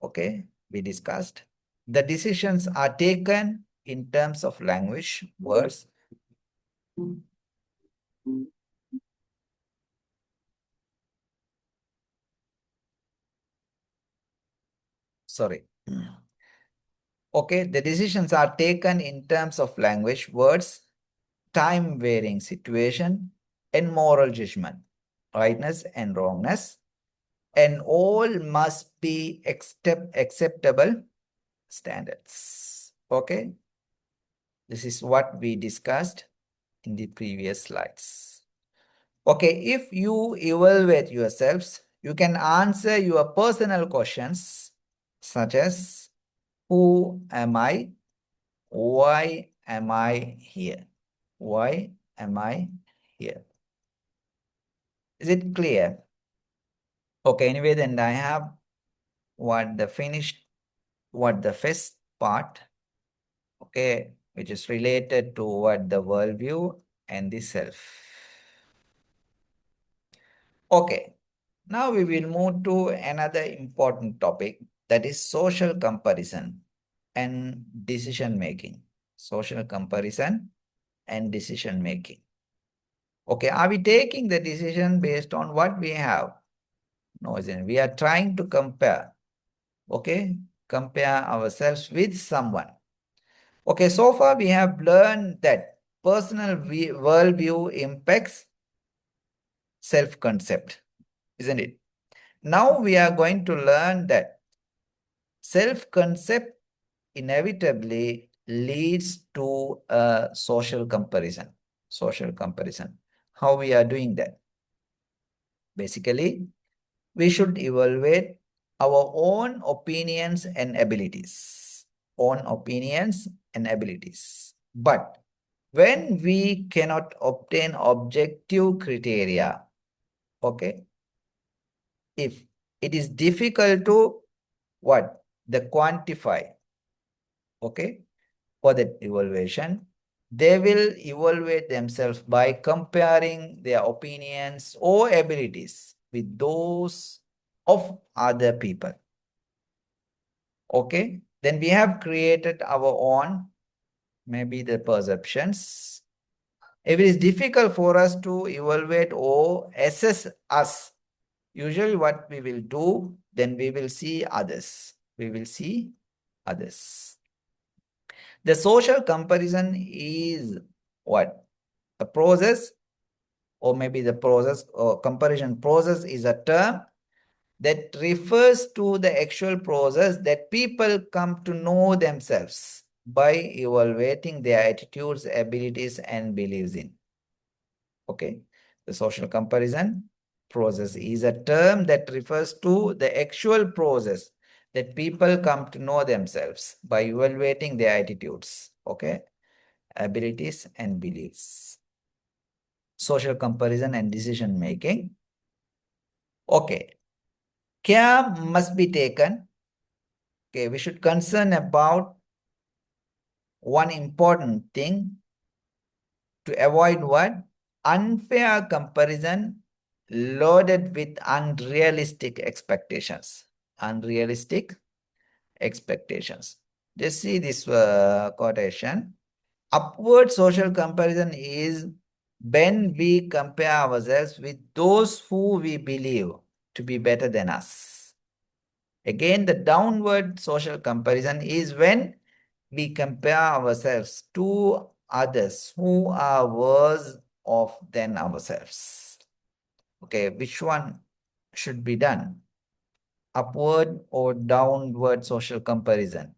Okay, we discussed. The decisions are taken in terms of language, words. Sorry. Okay, the decisions are taken in terms of language, words, time varying situation, and moral judgment, rightness and wrongness, and all must be acceptable standards. Okay, this is what we discussed in the previous slides. Okay, if you evaluate yourselves, you can answer your personal questions such as who am I? Why am I here? Why am I here? Is it clear? Okay, anyway, then I have what the first part, okay, which is related to what the worldview and the self. Okay, now we will move to another important topic, that is social comparison and decision making. Social comparison and decision making. Okay, are we taking the decision based on what we have? No, isn't it? We are trying to compare. Okay, compare ourselves with someone. Okay, so far we have learned that personal worldview impacts self-concept, isn't it? Now we are going to learn that self-concept inevitably leads to a social comparison. Social comparison. How we are doing that? Basically, we should evaluate our own opinions and abilities. Own opinions and abilities. But when we cannot obtain objective criteria, okay, if it is difficult to what? The quantify, okay, for that evaluation, they will evaluate themselves by comparing their opinions or abilities with those of other people. Okay, then we have created our own, maybe the perceptions. If it is difficult for us to evaluate or assess us, usually what we will do, then we will see others. We will see others. The social comparison is what? A process, or maybe the process or comparison process is a term that refers to the actual process that people come to know themselves by evaluating their attitudes, abilities, and beliefs in. Okay, the social comparison process is a term that refers to the actual process that people come to know themselves by evaluating their attitudes, okay, abilities and beliefs. Social comparison and decision making. Okay, care must be taken. Okay, we should concern about one important thing to avoid what? Unfair comparison loaded with unrealistic expectations. Unrealistic expectations. Just see this quotation. Upward social comparison is when we compare ourselves with those who we believe to be better than us. Again, the downward social comparison is when we compare ourselves to others who are worse off than ourselves. Okay, which one should be done? Upward or downward social comparison?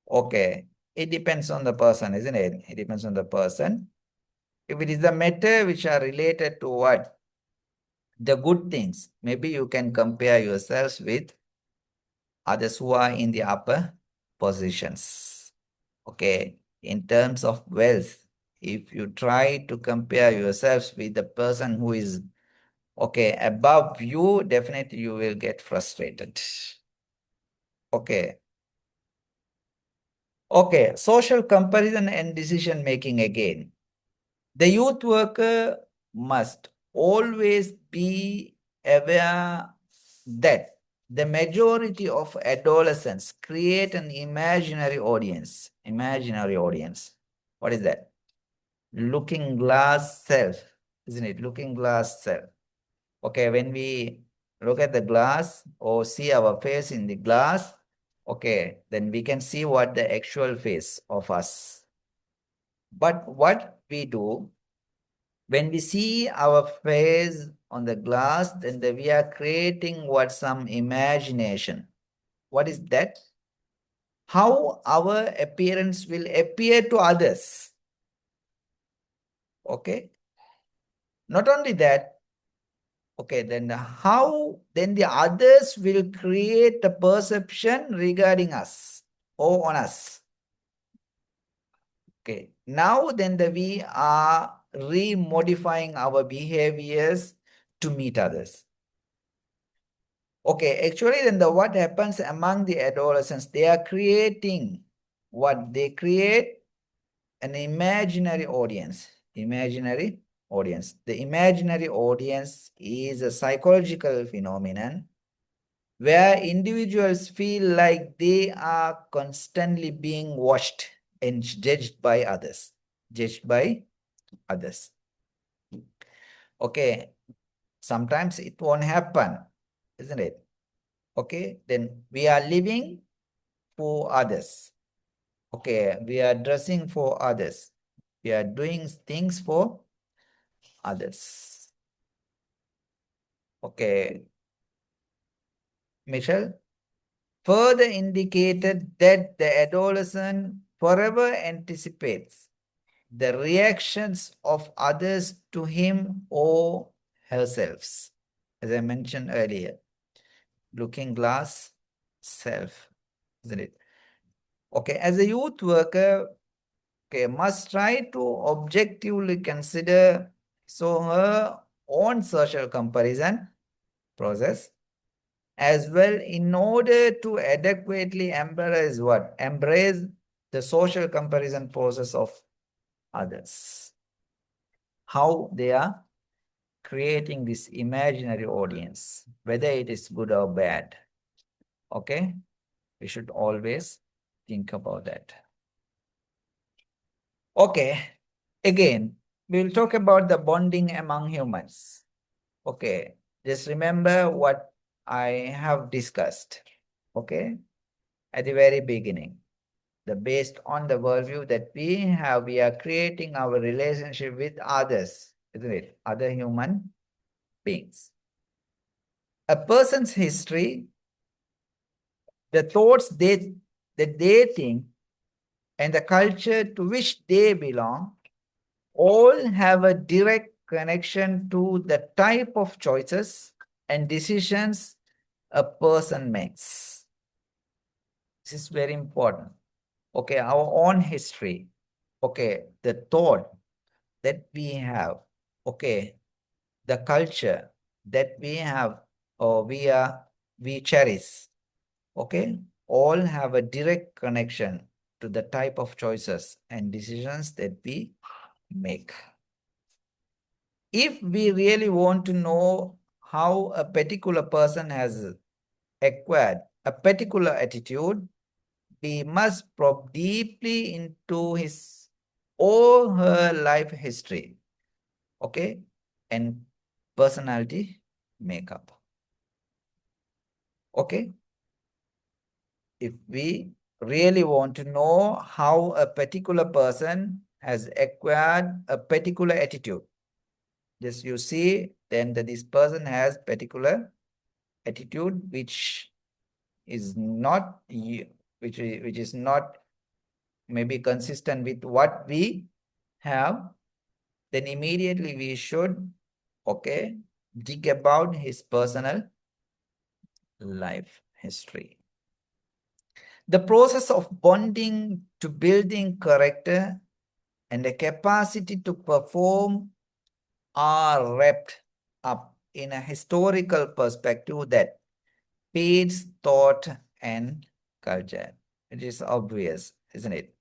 Okay, it depends on the person, isn't it? It depends on the person. If it is the matter which are related to what? The good things, maybe you can compare yourselves with others who are in the upper positions. Okay, in terms of wealth, if you try to compare yourselves with the person who is okay above you, definitely you will get frustrated. Okay. Okay, social comparison and decision making again. The youth worker must always be aware that the majority of adolescents create an imaginary audience. Imaginary audience. What is that? Looking glass self, isn't it? Looking glass self. Okay, when we look at the glass or see our face in the glass, okay, then we can see what the actual face of us. But what we do, when we see our face on the glass, then we are creating what some imagination. What is that? How our appearance will appear to others. Okay. Not only that, okay, then how then the others will create a perception regarding us or on us. Okay. Now then we are remodifying our behaviors to meet others. Okay, actually then what happens among the adolescents, they are creating what? They create an imaginary audience. Imaginary audience. The imaginary audience is a psychological phenomenon where individuals feel like they are constantly being watched and judged by others. Judged by others. Okay, sometimes it won't happen, isn't it? Okay, then we are living for others. Okay, we are dressing for others. We are doing things for others. Okay, Michelle further indicated that the adolescent forever anticipates the reactions of others to him or herself. As I mentioned earlier, looking glass self, isn't it? Okay, as a youth worker, okay, must try to objectively consider so her own social comparison process as well in order to adequately embrace what? Embrace the social comparison process of others. How they are creating this imaginary audience, whether it is good or bad. Okay, we should always think about that. Okay, again, we will talk about the bonding among humans. Okay, just remember what I have discussed. Okay, at the very beginning. Based on the worldview that we have, we are creating our relationship with others, isn't it? Other human beings. A person's history, the thoughts that they think, and the culture to which they belong all have a direct connection to the type of choices and decisions a person makes. This is very important. Okay, our own history. Okay, the thought that we have. Okay, the culture that we have or we cherish. Okay, all have a direct connection to the type of choices and decisions that we make. If we really want to know how a particular person has acquired a particular attitude, we must probe deeply into his or her life history, okay, and personality makeup. Okay, if we really want to know how a particular person has acquired a particular attitude, just you see, then that this person has particular attitude which is not which is not maybe consistent with what we have, then immediately we should, okay, dig about his personal life history. The process of bonding to building character and the capacity to perform are wrapped up in a historical perspective that feeds thought and culture. It is obvious, isn't it?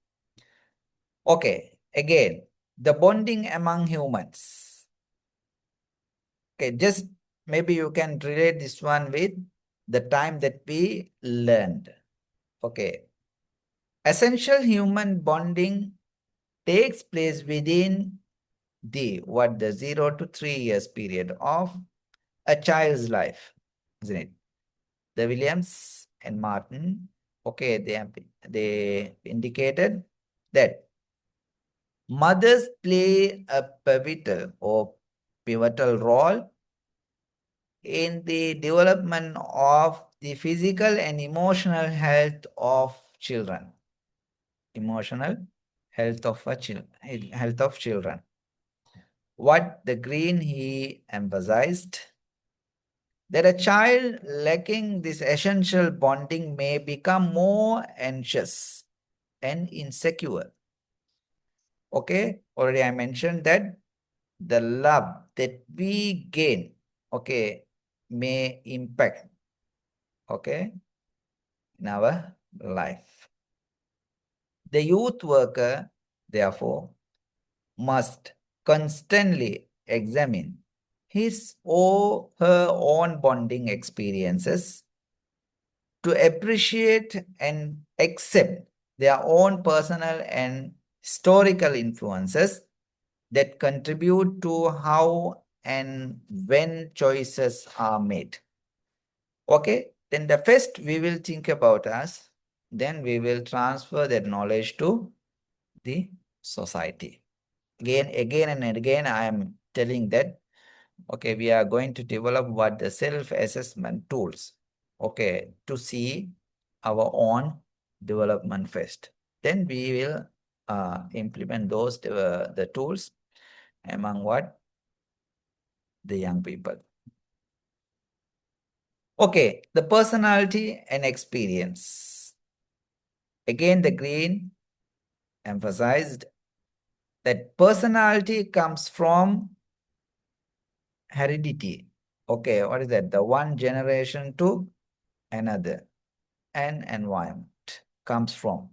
Okay, again, the bonding among humans. Okay, just maybe you can relate this one with the time that we learned. Okay, essential human bonding takes place within the 0 to 3 years period of a child's life, isn't it? The Williams and Martin, okay, they indicated that mothers play a pivotal role in the development of the physical and emotional health of children. Emotional health of children. What the Green he emphasized that a child lacking this essential bonding may become more anxious and insecure. Okay, already I mentioned that the love that we gain, okay, may impact, okay, in our life. The youth worker, therefore, must constantly examine his or her own bonding experiences to appreciate and accept their own personal and historical influences that contribute to how and when choices are made. Okay, then the first we will think about us, then we will transfer that knowledge to the society. Again and again, I am telling that, okay, we are going to develop what the self-assessment tools, okay, to see our own development first. Then we will implement those the tools among what the young people. Okay, the personality and experience. Again, the Green emphasized that personality comes from heredity. Okay, what is that? The one generation to another, and environment comes from,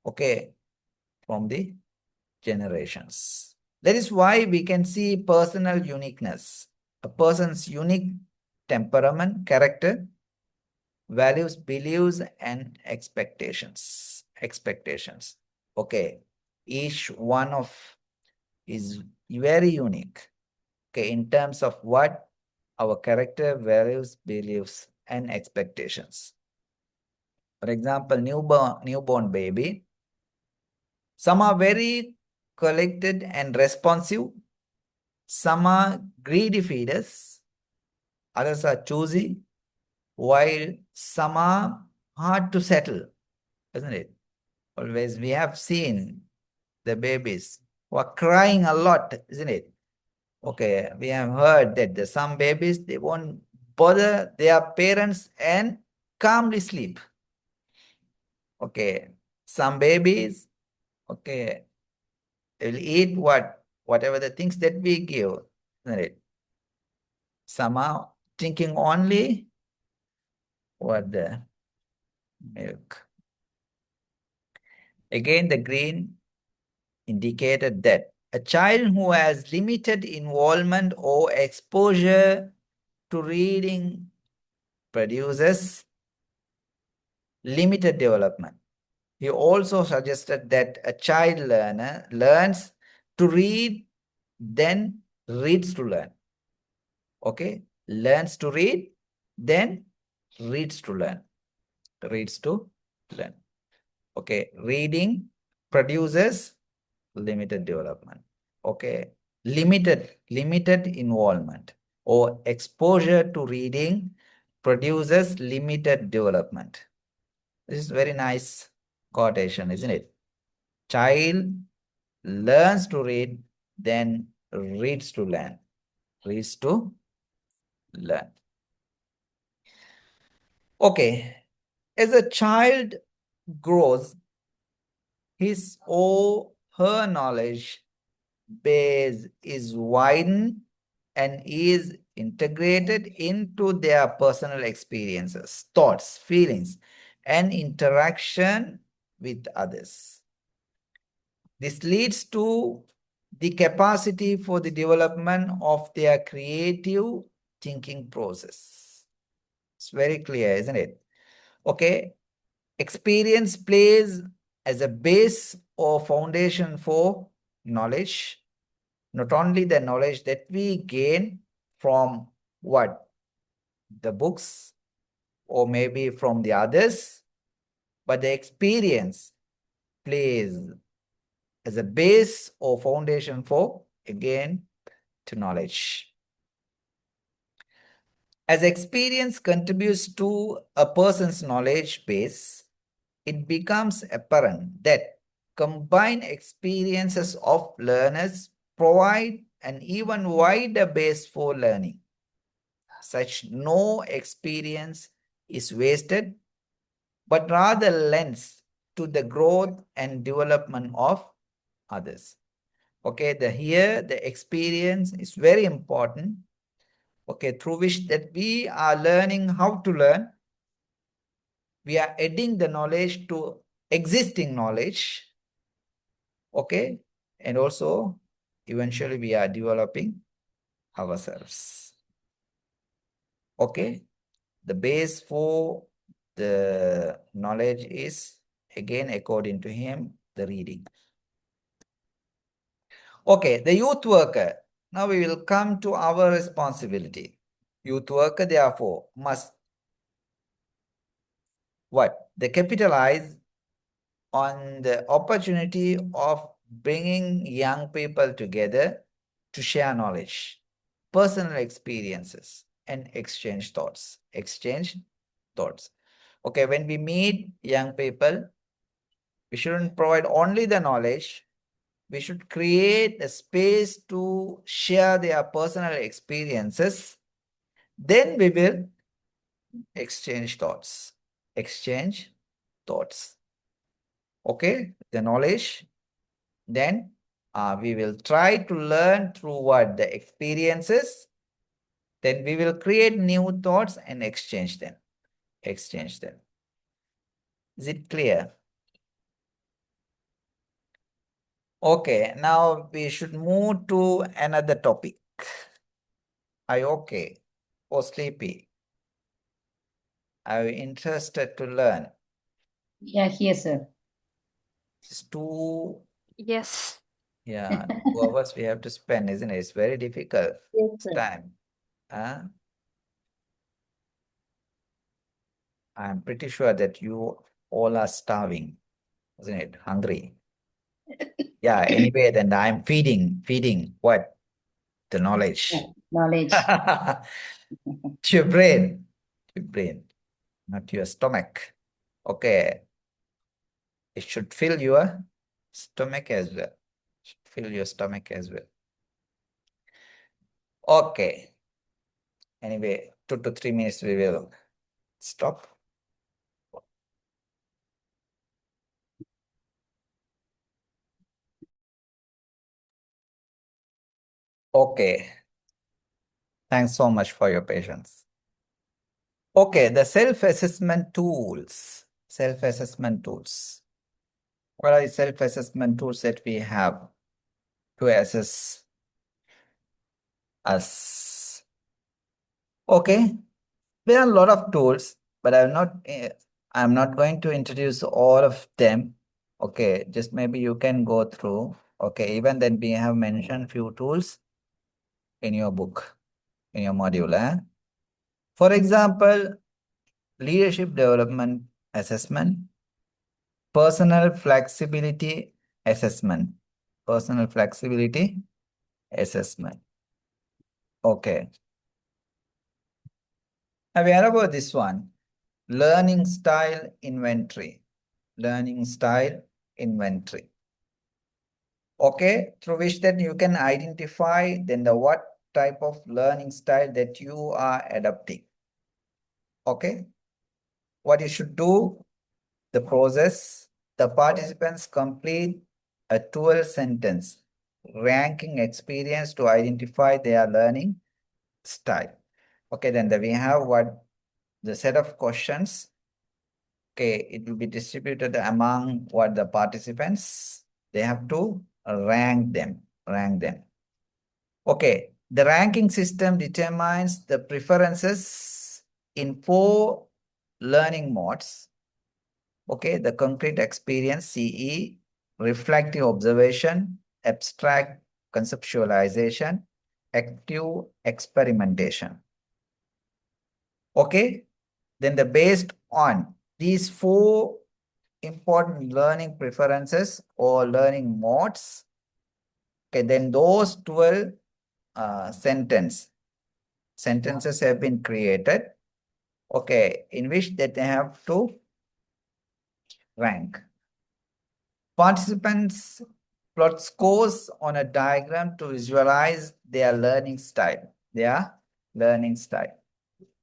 okay, from the generations. That is why we can see personal uniqueness, a person's unique temperament, character, values, beliefs, and expectations. Okay, each one of is very unique, okay, in terms of what our character, values, beliefs, and expectations. For example, newborn baby, some are very collected and responsive, some are greedy feeders, others are choosy, while some are hard to settle, isn't it? Always we have seen the babies who are crying a lot, isn't it? Okay, we have heard that some babies, they won't bother their parents and calmly sleep. Okay. Some babies, okay, will eat whatever the things that we give. Isn't it? Some are thinking only what the milk. Again, the green indicated that a child who has limited involvement or exposure to reading produces limited development. He also suggested that a child learner learns to read, then reads to learn. Okay, learns to read, then reads to learn. Reads to learn. Okay, reading produces limited development. Okay, limited involvement or exposure to reading produces limited development. This is very nice quotation, isn't it? Child learns to read, then reads to learn. Reads to learn. Okay, as a child grows, his or her knowledge base is widened and is integrated into their personal experiences, thoughts, feelings, and interaction with others. This leads to the capacity for the development of their creative thinking process. It's very clear, isn't it? Okay. Experience plays as a base or foundation for knowledge, not only the knowledge that we gain from what? The books or maybe from the others, but the experience plays as a base or foundation for, again, to knowledge. As experience contributes to a person's knowledge base, it becomes apparent that combined experiences of learners provide an even wider base for learning. Such no experience is wasted, but rather lends to the growth and development of others. Okay, here the experience is very important. Okay, through which that we are learning how to learn. We are adding the knowledge to existing knowledge. Okay, and also eventually we are developing ourselves. Okay, the base for the knowledge is, again, according to him, the reading. Okay, the youth worker. Now we will come to our responsibility. Youth worker, therefore, must what? They capitalize on the opportunity of bringing young people together to share knowledge, personal experiences, and exchange thoughts. Exchange thoughts. Okay, when we meet young people, we shouldn't provide only the knowledge. We should create a space to share their personal experiences. Then we will exchange thoughts. Exchange thoughts. Okay, the knowledge. Then we will try to learn through what? The experiences. Then we will create new thoughts and exchange them. Exchange them. Is it clear? Okay, now we should move to another topic. Are you okay or sleepy? Are you interested to learn? Yeah, here, sir. It's two, Yes. yeah, 2 hours we have to spend, isn't it? It's very difficult. Yes, It's sir. time. I'm pretty sure that you all are starving, isn't it? Hungry. Yeah, anyway, then I'm feeding what? The knowledge. Knowledge. To your brain, not your stomach. Okay, it should fill your stomach as well. Should fill your stomach as well. Okay. Anyway, 2 to 3 minutes we will stop. Okay. Thanks so much for your patience. Okay, the self-assessment tools. Self-assessment tools. What are the self-assessment tools that we have to assess us? Okay, there are a lot of tools, but I'm not going to introduce all of them. Okay, just maybe you can go through. Okay, even then we have mentioned few tools in your book, in your module. For example, leadership development assessment, personal flexibility assessment, personal flexibility assessment. Okay. Aware about this one, learning style inventory, learning style inventory. Okay, through which that you can identify then the what type of learning style that you are adopting. Okay, what you should do, the process, the participants complete a 12 sentence ranking experience to identify their learning style. Okay, then we have what the set of questions. Okay, it will be distributed among what the participants. They have to rank them, rank them. Okay, the ranking system determines the preferences in 4 learning modes. Okay, the concrete experience, CE, reflective observation, abstract conceptualization, active experimentation. Okay, then based on these 4 important learning preferences or learning modes, okay, then those 12 sentences have been created, okay, in which that they have to rank. Participants plot scores on a diagram to visualize their learning style,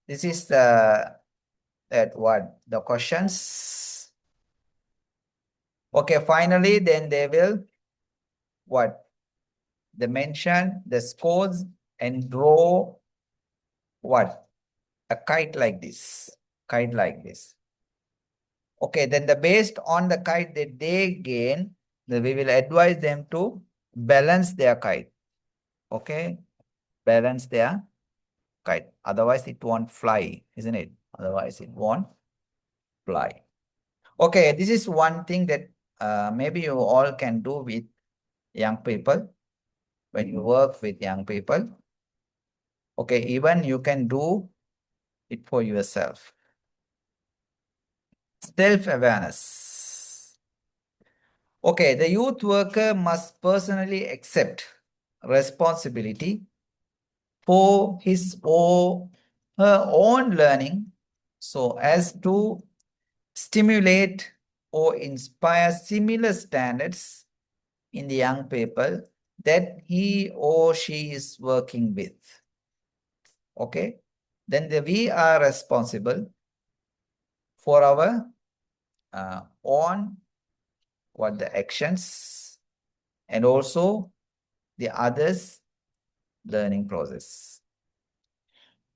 This is the questions. Okay, finally, then they will they mention the scores and draw a kite like this, Okay, then based on the kite that they gain, we will advise them to balance their kite. Okay, balance their kite. Otherwise, it won't fly, isn't it? Otherwise, it won't fly. Okay, this is one thing that maybe you all can do with young people when you work with young people. Okay, even you can do it for yourself. Self-awareness. Okay, the youth worker must personally accept responsibility for his or her own learning so as to stimulate or inspire similar standards in the young people that he or she is working with. Okay, then we are responsible for our own the actions and also the others learning process.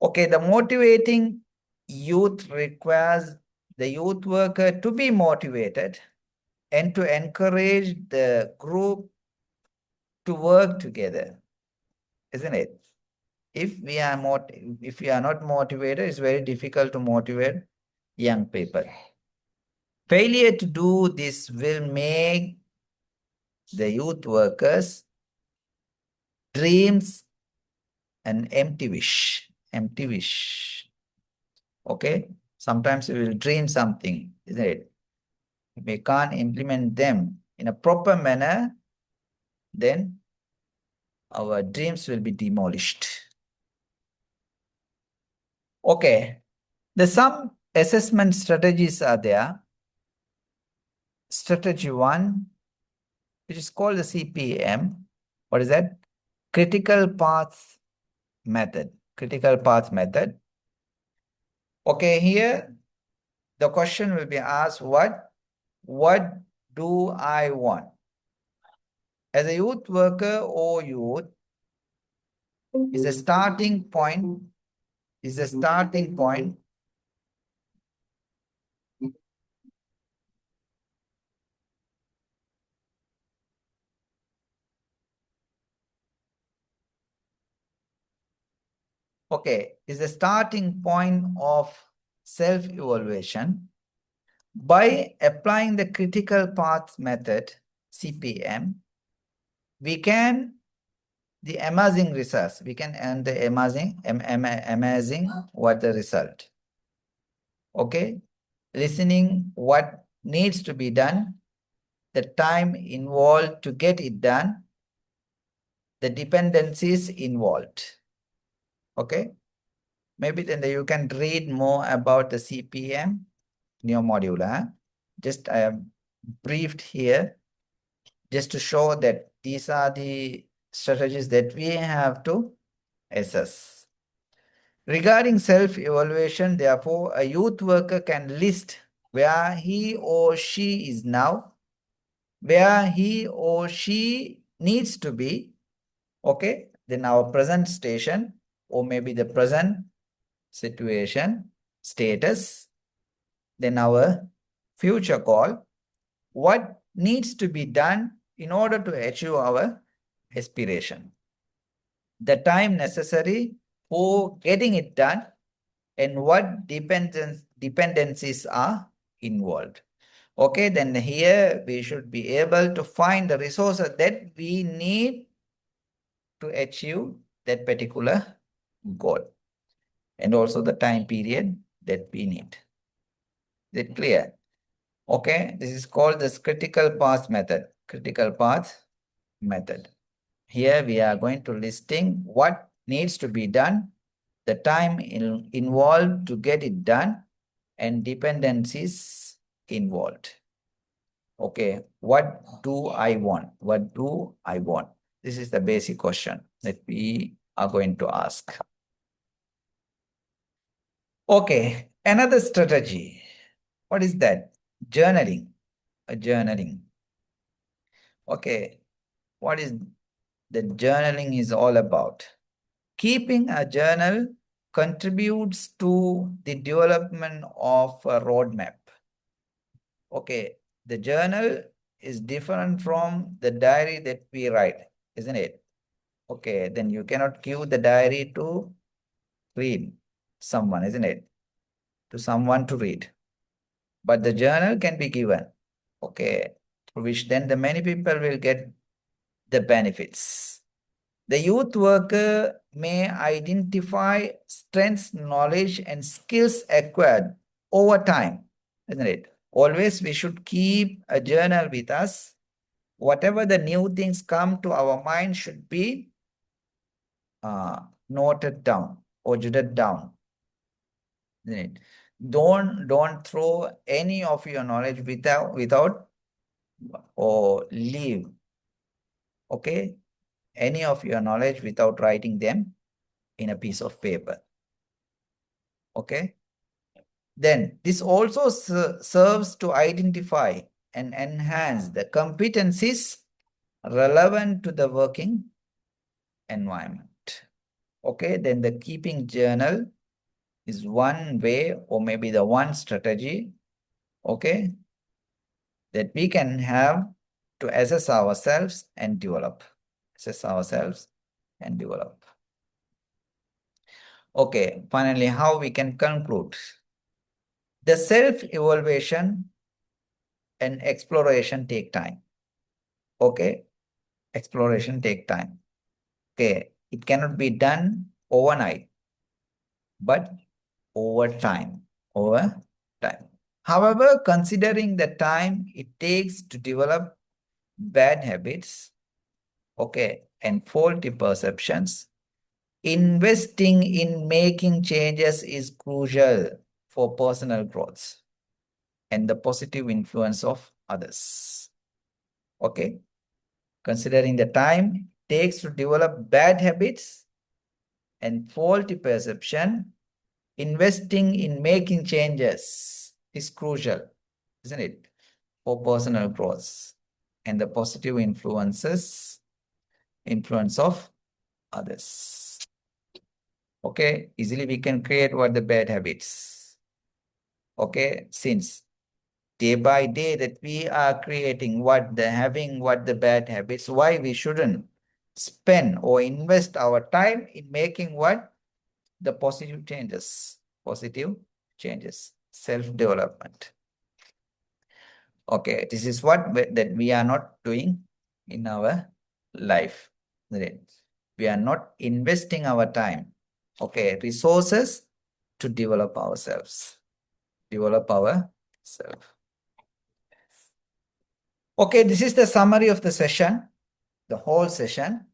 Okay, the motivating youth requires the youth worker to be motivated and to encourage the group to work together, isn't it? If we are not motivated, it's very difficult to motivate young people. Failure to do this will make the youth workers dreams an empty wish. Okay, sometimes we will dream something, isn't it? If we can't implement them in a proper manner, then our dreams will be demolished. Okay, some assessment strategies are there. Strategy 1, which is called the CPM. What is that? Critical path method. Okay, here the question will be asked, what do I want? As a youth worker or youth, is a starting point, is a starting point okay, is a starting point of self-evaluation. By applying the critical path method, CPM, we can the amazing results. We can earn the amazing what the result. Okay, listening what needs to be done, the time involved to get it done, the dependencies involved. Okay, maybe then you can read more about the CPM in your module. Just I have briefed here just to show that these are the strategies that we have to assess. Regarding self-evaluation, therefore, a youth worker can list where he or she is now, where he or she needs to be, okay, then our present station, or maybe the present situation, status, then our future goal, what needs to be done in order to achieve our aspiration, the time necessary for getting it done, and what dependencies are involved. Okay, then here we should be able to find the resources that we need to achieve that particular goal, and also the time period that we need. Is it clear? Okay, this is called the critical path method. Critical path method. Here we are going to listing what needs to be done, the time involved to get it done, and dependencies involved. Okay, what do I want? What do I want? This is the basic question that we are going to ask. Okay, another strategy. What is that? Journaling. Journaling. Okay, what is the journaling is all about? Keeping a journal contributes to the development of a roadmap. Okay, the journal is different from the diary that we write, isn't it? Okay, then you cannot give the diary to read someone, isn't it? To someone to read. But the journal can be given, okay, through which then the many people will get the benefits. The youth worker may identify strengths, knowledge, and skills acquired over time, isn't it? Always we should keep a journal with us. Whatever the new things come to our mind should be noted down or jotted down, isn't it? Don't throw any of your knowledge without or leave, okay, any of your knowledge without writing them in a piece of paper. Okay. Then this also serves to identify and enhance the competencies relevant to the working environment. Okay, then the keeping journal is one way or maybe the one strategy, okay, that we can have to assess ourselves and develop. Assess ourselves and develop. Okay, finally, how we can conclude? The self-evaluation and exploration take time. Okay, exploration take time. Okay, it cannot be done overnight, but over time, over time. However, considering the time it takes to develop bad habits, okay, and faulty perceptions, investing in making changes is crucial for personal growth and the positive influence of others. Okay, considering the time it takes to develop bad habits and faulty perception, investing in making changes is crucial, isn't it? For personal growth and the positive influence of others. Okay, easily we can create what the bad habits. Okay, since day by day that we are creating having what the bad habits, why we shouldn't spend or invest our time in making what the positive changes, self-development. Okay, this is what that we are not doing in our life. Right? We are not investing our time, okay, resources to develop ourselves. Okay, this is the summary of the session, the whole session.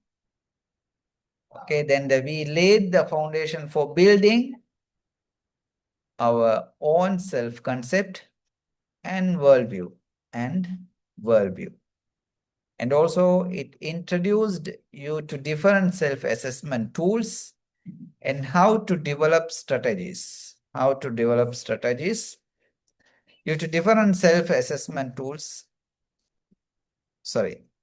Okay, then we laid the foundation for building our own self-concept and worldview. And also it introduced you to different self-assessment tools and how to develop strategies. You to different self-assessment tools.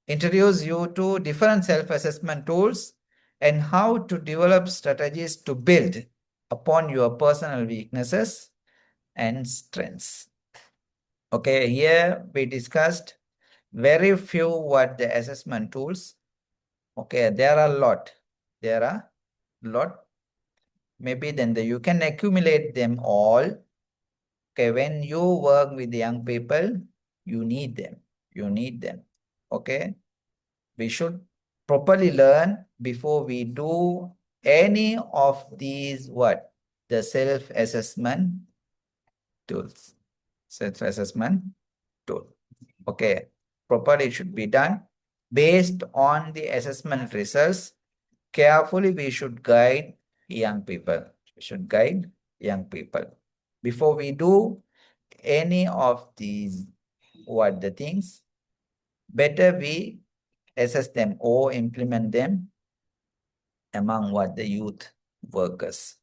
Introduce you to different self-assessment tools and how to develop strategies to build upon your personal weaknesses and strengths. Okay, here we discussed very few what the assessment tools. Okay, there are a lot. Maybe then you can accumulate them all. Okay, when you work with young people, you need them. Okay, we should properly learn before we do any of these the self-assessment tools. Okay, properly should be done based on the assessment results. Carefully we should guide young people. Before we do any of these the things, better we assess them or implement them among the youth workers.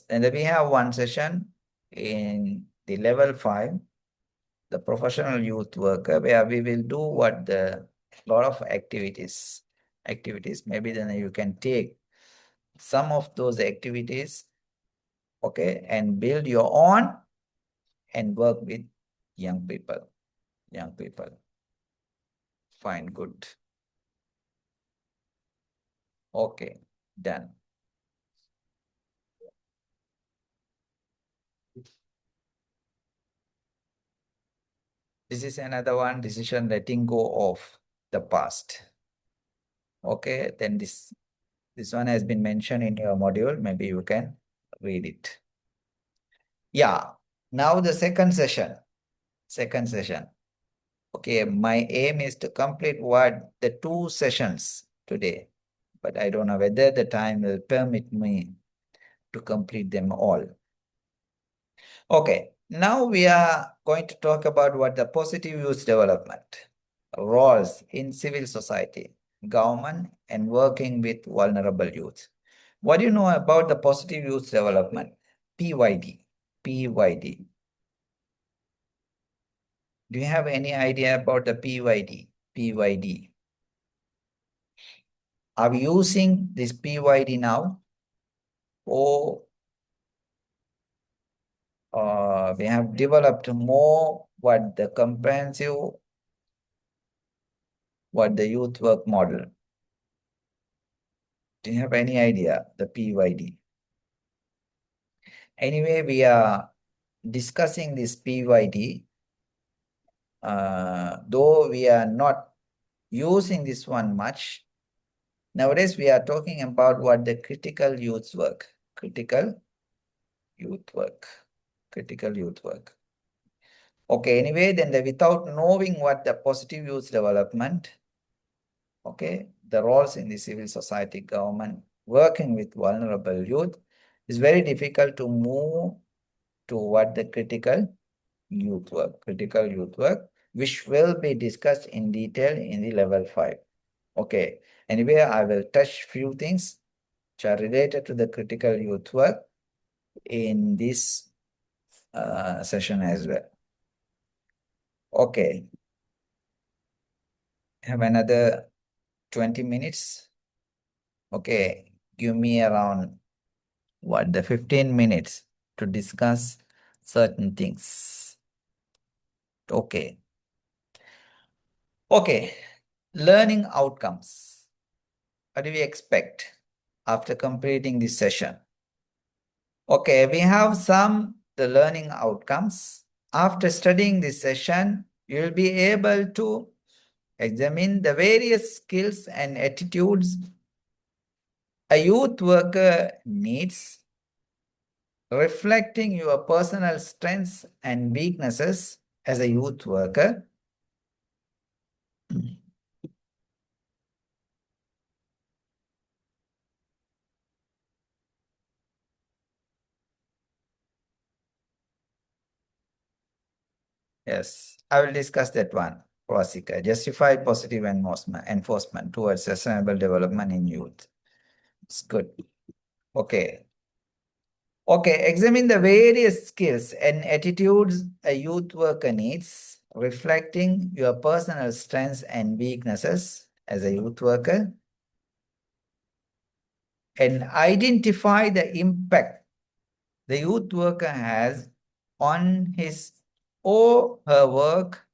And then we have one session in the level 5, the professional youth worker, where we will do the lot of activities. Maybe then you can take some of those activities, okay, and build your own and work with young people. Fine, good. Okay, done. This is another one, decision letting go of the past. Okay, then this one has been mentioned in your module. Maybe you can read it. Yeah, now the second session. Okay, my aim is to complete the 2 sessions today, but I don't know whether the time will permit me to complete them all. Okay, now we are going to talk about the positive youth development, roles in civil society, government, and working with vulnerable youth. What do you know about the positive youth development? PYD. Do you have any idea about the PYD? Are we using this PYD now? Or we have developed more the comprehensive the youth work model? Do you have any idea the PYD? Anyway, we are discussing this PYD, though we are not using this one much. Nowadays, we are talking about the critical youth work. Okay, anyway, then without knowing what the positive youth development, okay, the roles in the civil society, government, working with vulnerable youth, is very difficult to move to the critical youth work, which will be discussed in detail in the level 5. Okay, anyway, I will touch few things which are related to the critical youth work. in this session as well. Okay. Have another 20 minutes. Okay. Give me around the 15 minutes to discuss certain things. Okay. Okay. Learning outcomes. What do we expect after completing this session? Okay, we have the learning outcomes. After studying this session, you will be able to examine the various skills and attitudes a youth worker needs, reflecting your personal strengths and weaknesses as a youth worker. Yes, I will discuss that one. Prosika, justified positive enforcement towards sustainable development in youth. It's good. Okay. Okay, examine the various skills and attitudes a youth worker needs, reflecting your personal strengths and weaknesses as a youth worker, and identify the impact the youth worker has on his or her work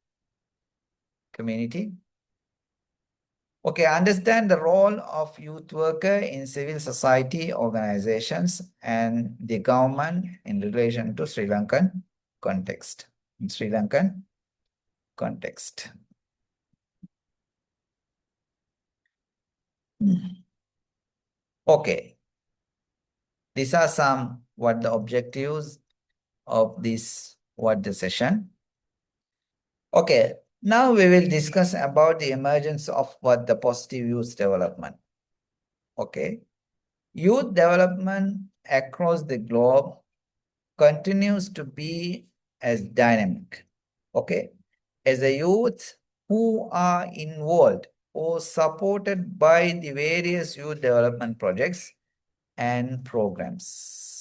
community. Okay, understand the role of youth worker in civil society organizations and the government in relation to Sri Lankan context. In Sri Lankan context. Okay, these are the objectives of the session. Okay, now we will discuss about the emergence of the positive youth development. Okay, youth development across the globe continues to be as dynamic. Okay, as a youth who are involved or supported by the various youth development projects and programs.